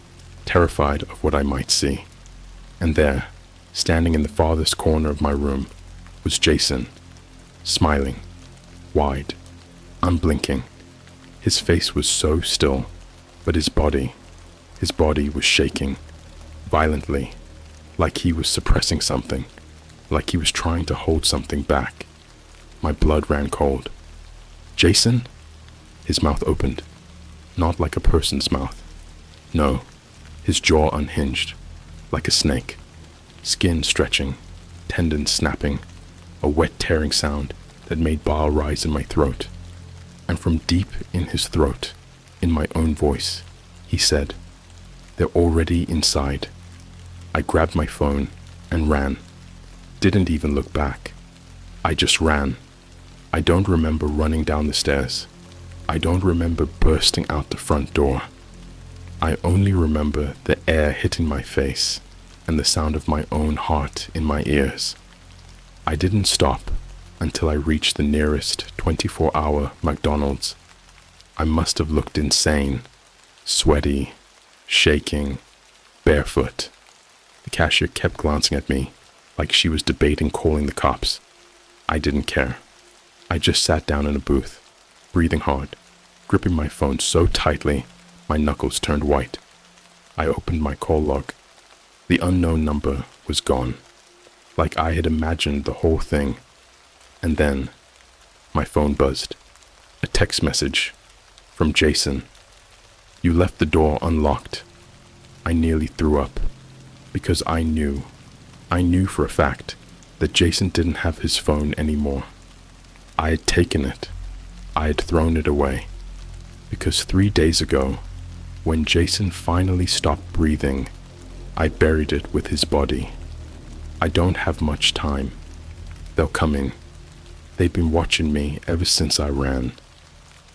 Speaker 2: terrified of what I might see. And there, standing in the farthest corner of my room, was Jason, smiling, wide, unblinking. His face was so still, but his body was shaking, violently, like he was suppressing something, like he was trying to hold something back. My blood ran cold. Jason? His mouth opened, not like a person's mouth. No, his jaw unhinged, like a snake, skin stretching, tendons snapping, a wet tearing sound that made bile rise in my throat. And from deep in his throat, in my own voice, he said, "They're already inside." I grabbed my phone and ran. Didn't even look back. I just ran. I don't remember running down the stairs. I don't remember bursting out the front door. I only remember the air hitting my face and the sound of my own heart in my ears. I didn't stop until I reached the nearest 24-hour McDonald's. I must have looked insane, sweaty, shaking, barefoot. The cashier kept glancing at me like she was debating calling the cops. I didn't care. I just sat down in a booth, breathing hard, gripping my phone so tightly my knuckles turned white. I opened my call log. The unknown number was gone, like I had imagined the whole thing. And then, my phone buzzed. A text message From Jason. You left the door unlocked. I nearly threw up, because I knew for a fact that Jason didn't have his phone anymore. I had taken it. I had thrown it away, because 3 days ago, when Jason finally stopped breathing, I buried it with his body. I don't have much time. They'll come in. They've been watching me ever since I ran,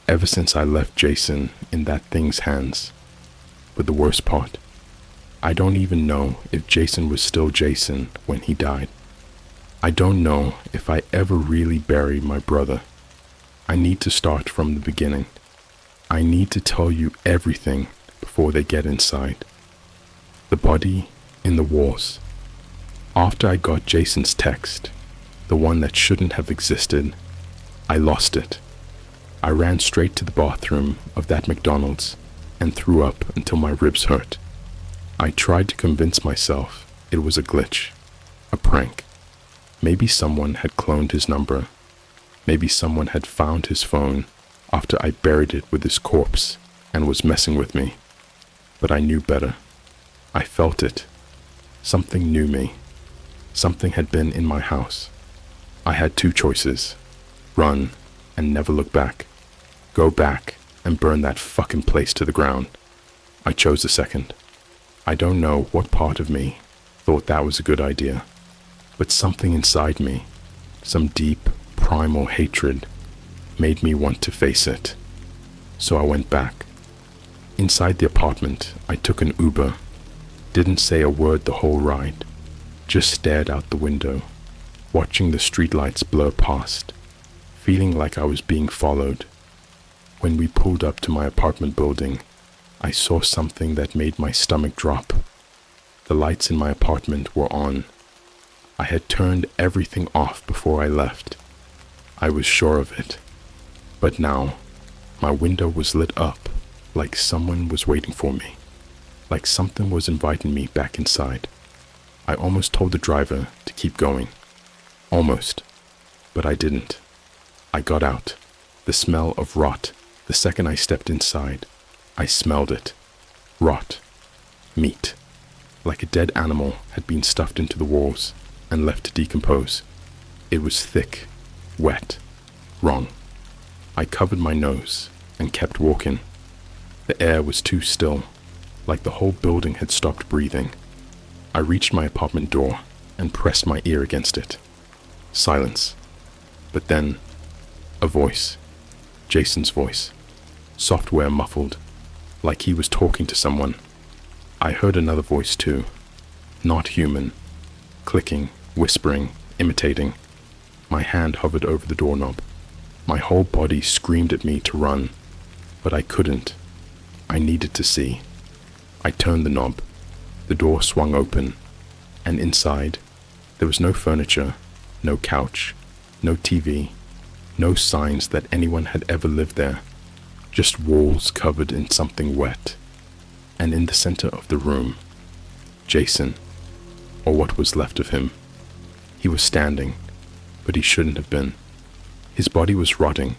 Speaker 2: ever since I left Jason in that thing's hands. But the worst part, I don't even know if Jason was still Jason when he died. I don't know if I ever really buried my brother. I need to start from the beginning. I need to tell you everything before they get inside. The body in the walls. After I got Jason's text, the one that shouldn't have existed, I lost it. I ran straight to the bathroom of that McDonald's and threw up until my ribs hurt. I tried to convince myself it was a glitch, a prank. Maybe someone had cloned his number. Maybe someone had found his phone after I buried it with his corpse and was messing with me. But I knew better. I felt it. Something knew me. Something had been in my house. I had two choices: run and never look back, go back and burn that fucking place to the ground. I chose the second. I don't know what part of me thought that was a good idea, but something inside me, some deep, primal hatred, made me want to face it. So I went back. Inside the apartment, I took an Uber, didn't say a word the whole ride, just stared out the window, watching the streetlights blur past, feeling like I was being followed. When we pulled up to my apartment building, I saw something that made my stomach drop. The lights in my apartment were on. I had turned everything off before I left. I was sure of it. But now, my window was lit up like someone was waiting for me, like something was inviting me back inside. I almost told the driver to keep going. Almost. But I didn't. I got out. The smell of rot. The second I stepped inside, I smelled it. Rot. Meat. Like a dead animal had been stuffed into the walls and left to decompose. It was thick, wet, wrong. I covered my nose and kept walking. The air was too still, like the whole building had stopped breathing. I reached my apartment door and pressed my ear against it. Silence. But then, a voice. Jason's voice. Software muffled, like he was talking to someone. I heard another voice too. Not human. Clicking, whispering, imitating. My hand hovered over the doorknob. My whole body screamed at me to run, but I couldn't. I needed to see. I turned the knob. The door swung open, and inside, there was no furniture, no couch, no TV, no signs that anyone had ever lived there, just walls covered in something wet. And in the center of the room, Jason, or what was left of him. He was standing, but he shouldn't have been. His body was rotting,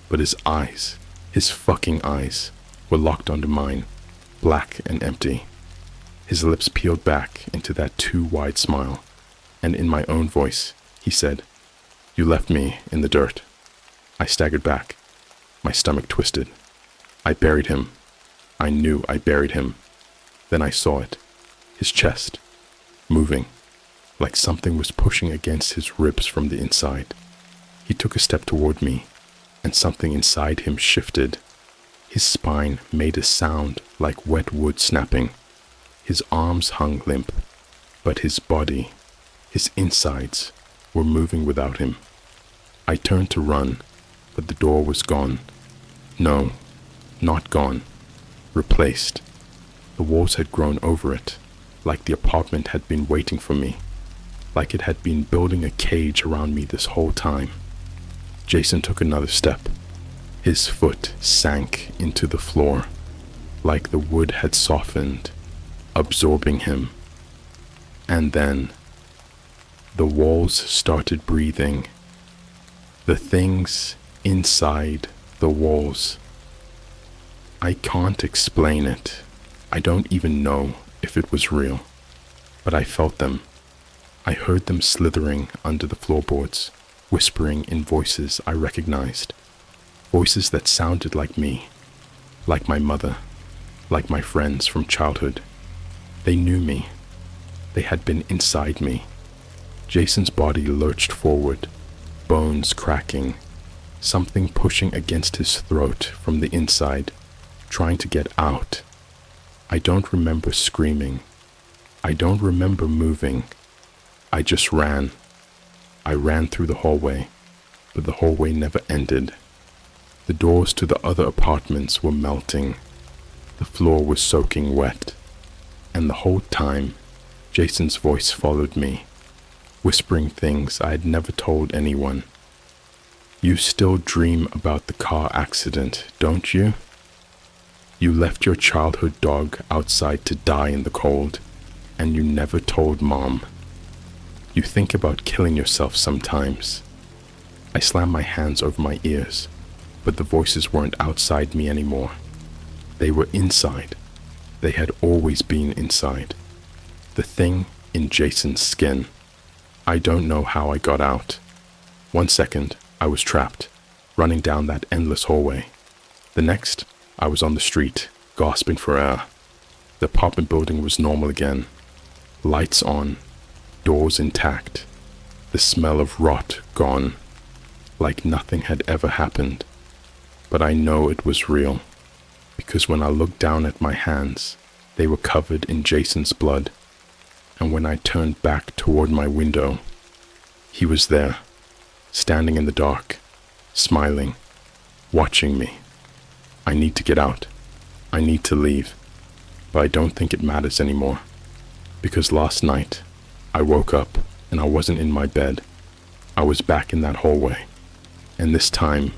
Speaker 2: but his eyes, his fucking eyes, were locked onto mine, black and empty. His lips peeled back into that too wide smile, and in my own voice, he said, "You left me in the dirt." I staggered back. My stomach twisted. I buried him. I knew I buried him. Then I saw it. His chest, moving, like something was pushing against his ribs from the inside. He took a step toward me, and something inside him shifted. His spine made a sound like wet wood snapping. His arms hung limp, but his body, his insides, were moving without him. I turned to run, but the door was gone. No, not gone. Replaced. The walls had grown over it, like the apartment had been waiting for me, like it had been building a cage around me this whole time. Jason took another step. His foot sank into the floor, like the wood had softened, absorbing him. And then, the walls started breathing. The things inside the walls. I can't explain it. I don't even know if it was real, but I felt them. I heard them slithering under the floorboards, whispering in voices I recognized, voices that sounded like me, like my mother, like my friends from childhood. They knew me. They had been inside me. Jason's body lurched forward, bones cracking, something pushing against his throat from the inside, trying to get out. I don't remember screaming. I don't remember moving. I just ran. I ran through the hallway, but the hallway never ended. The doors to the other apartments were melting. The floor was soaking wet. And the whole time, Jason's voice followed me, whispering things I had never told anyone. You still dream about the car accident, don't you? You left your childhood dog outside to die in the cold, and you never told Mom. You think about killing yourself sometimes. I slammed my hands over my ears, but the voices weren't outside me anymore. They were inside. They had always been inside. The thing in Jason's skin. I don't know how I got out. 1 second, I was trapped, running down that endless hallway. The next, I was on the street, gasping for air. The apartment building was normal again. Lights on, doors intact, the smell of rot gone, like nothing had ever happened. But I know it was real, because when I looked down at my hands, they were covered in Jason's blood. And when I turned back toward my window, he was there, standing in the dark, smiling, watching me. I need to get out. I need to leave. But I don't think it matters anymore. Because last night, I woke up and I wasn't in my bed. I was back in that hallway. And this time,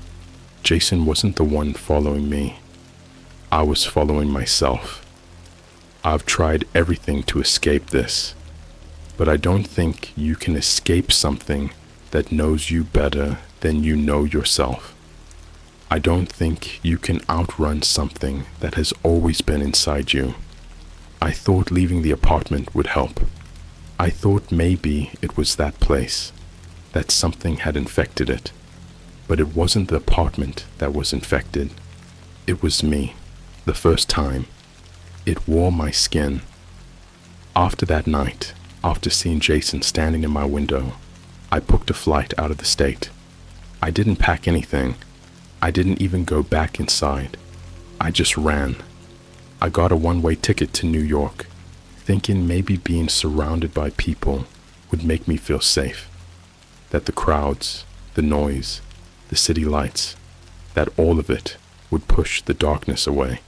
Speaker 2: Jason wasn't the one following me. I was following myself. I've tried everything to escape this. But I don't think you can escape something that knows you better than you know yourself. I don't think you can outrun something that has always been inside you. I thought leaving the apartment would help. I thought maybe it was that place, that something had infected it. But it wasn't the apartment that was infected. It was me, the first time. It wore my skin. After that night, after seeing Jason standing in my window, I booked a flight out of the state. I didn't pack anything. I didn't even go back inside. I just ran. I got a one-way ticket to New York, thinking maybe being surrounded by people would make me feel safe. That the crowds, the noise, the city lights, that all of it would push the darkness away.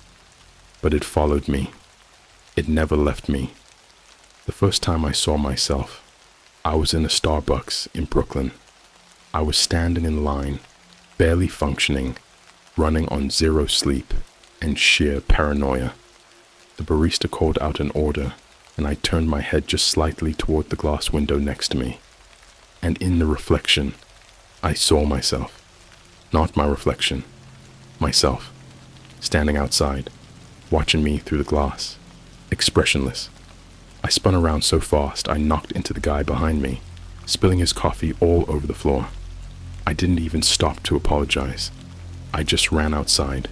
Speaker 2: But it followed me. It never left me. The first time I saw myself, I was in a Starbucks in Brooklyn. I was standing in line, barely functioning, running on 0 sleep and sheer paranoia. The barista called out an order, and I turned my head just slightly toward the glass window next to me. And in the reflection, I saw myself. Not my reflection. Myself. Standing outside, watching me through the glass. Expressionless. I spun around so fast I knocked into the guy behind me, spilling his coffee all over the floor. I didn't even stop to apologize. I just ran outside.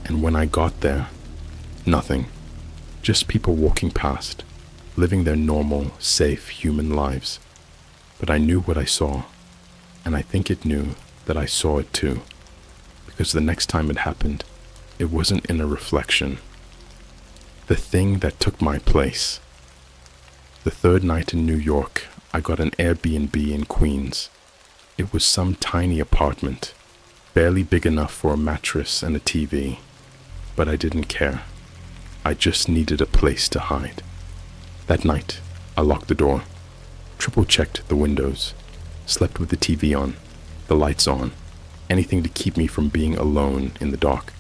Speaker 2: And when I got there, nothing. Just people walking past, living their normal, safe human lives. But I knew what I saw, and I think it knew that I saw it too. Because the next time it happened, it wasn't in a reflection. The thing that took my place. The third night in New York, I got an Airbnb in Queens. It was some tiny apartment, barely big enough for a mattress and a TV. But I didn't care. I just needed a place to hide. That night, I locked the door, triple-checked the windows, slept with the TV on, the lights on, anything to keep me from being alone in the dark.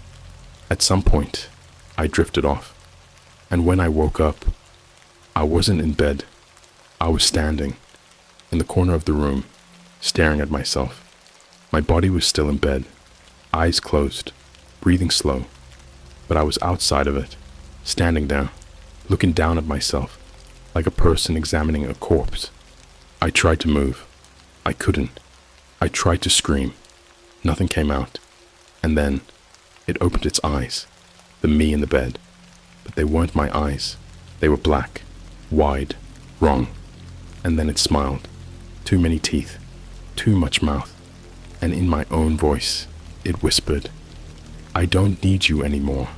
Speaker 2: At some point, I drifted off, and when I woke up, I wasn't in bed. I was standing in the corner of the room, staring at myself. My body was still in bed, eyes closed, breathing slow. but I was outside of it, standing there, looking down at myself, like a person examining a corpse. I tried to move. I couldn't. I tried to scream. Nothing came out. And then it opened its eyes, the me in the bed. But they weren't my eyes. They were black, wide, wrong. And then it smiled. Too many teeth, too much mouth. And in my own voice, it whispered, "I don't need you anymore."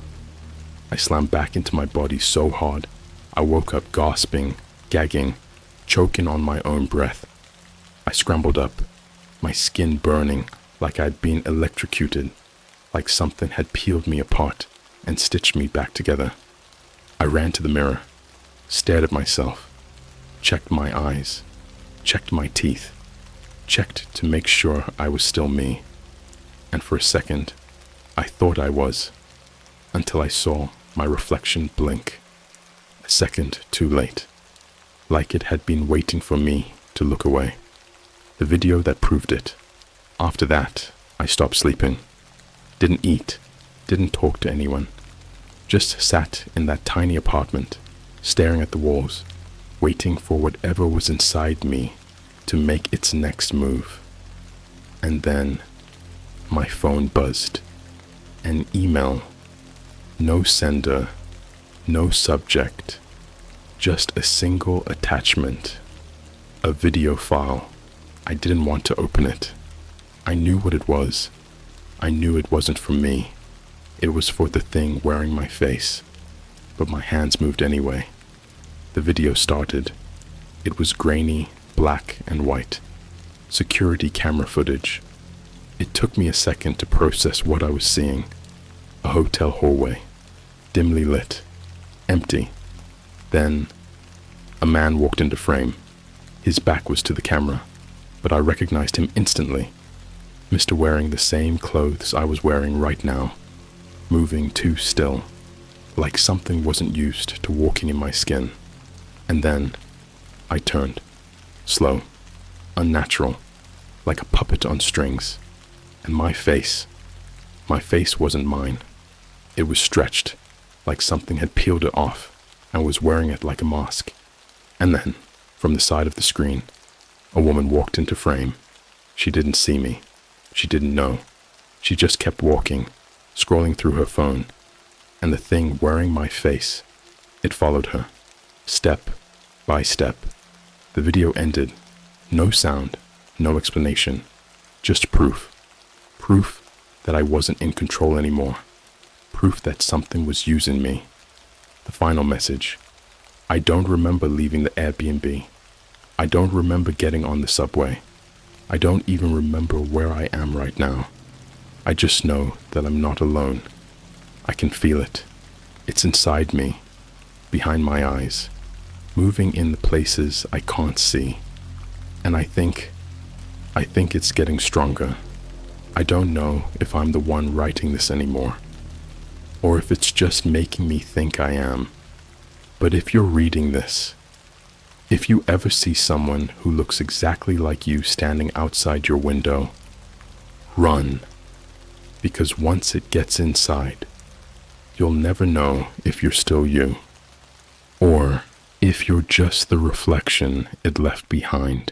Speaker 2: I slammed back into my body so hard, I woke up gasping, gagging, choking on my own breath. I scrambled up, my skin burning like I'd been electrocuted, like something had peeled me apart and stitched me back together. I ran to the mirror, stared at myself, checked my eyes, checked my teeth, checked to make sure I was still me. And for a second, I thought I was, until I saw my reflection blink. A second too late, like it had been waiting for me to look away. The video that proved it. After that, I stopped sleeping. Didn't eat, didn't talk to anyone. Just sat in that tiny apartment, staring at the walls, waiting for whatever was inside me to make its next move. And then my phone buzzed. An email. No sender, no subject, just a single attachment. A video file. I didn't want to open it. I knew what it was. I knew it wasn't for me. It was for the thing wearing my face. But my hands moved anyway. The video started. It was grainy, black and white. Security camera footage. It took me a second to process what I was seeing. A hotel hallway, dimly lit, empty. Then, a man walked into frame. His back was to the camera, but I recognized him instantly. Mr. wearing the same clothes I was wearing right now, moving too still, like something wasn't used to walking in my skin. And then, I turned, slow, unnatural, like a puppet on strings. And my face wasn't mine. It was stretched, like something had peeled it off and was wearing it like a mask. And then, from the side of the screen, a woman walked into frame. She didn't see me. She didn't know. She just kept walking, scrolling through her phone. And the thing wearing my face, it followed her, step by step. The video ended. No sound, no explanation, just proof. Proof that I wasn't in control anymore. Proof that something was using me. The final message. I don't remember leaving the Airbnb. I don't remember getting on the subway. I don't even remember where I am right now. I just know that I'm not alone. I can feel it. It's inside me, behind my eyes, moving in the places I can't see. And I think it's getting stronger. I don't know if I'm the one writing this anymore, or if it's just making me think I am. But if you're reading this, if you ever see someone who looks exactly like you standing outside your window, run, because once it gets inside, you'll never know if you're still you, or if you're just the reflection it left behind.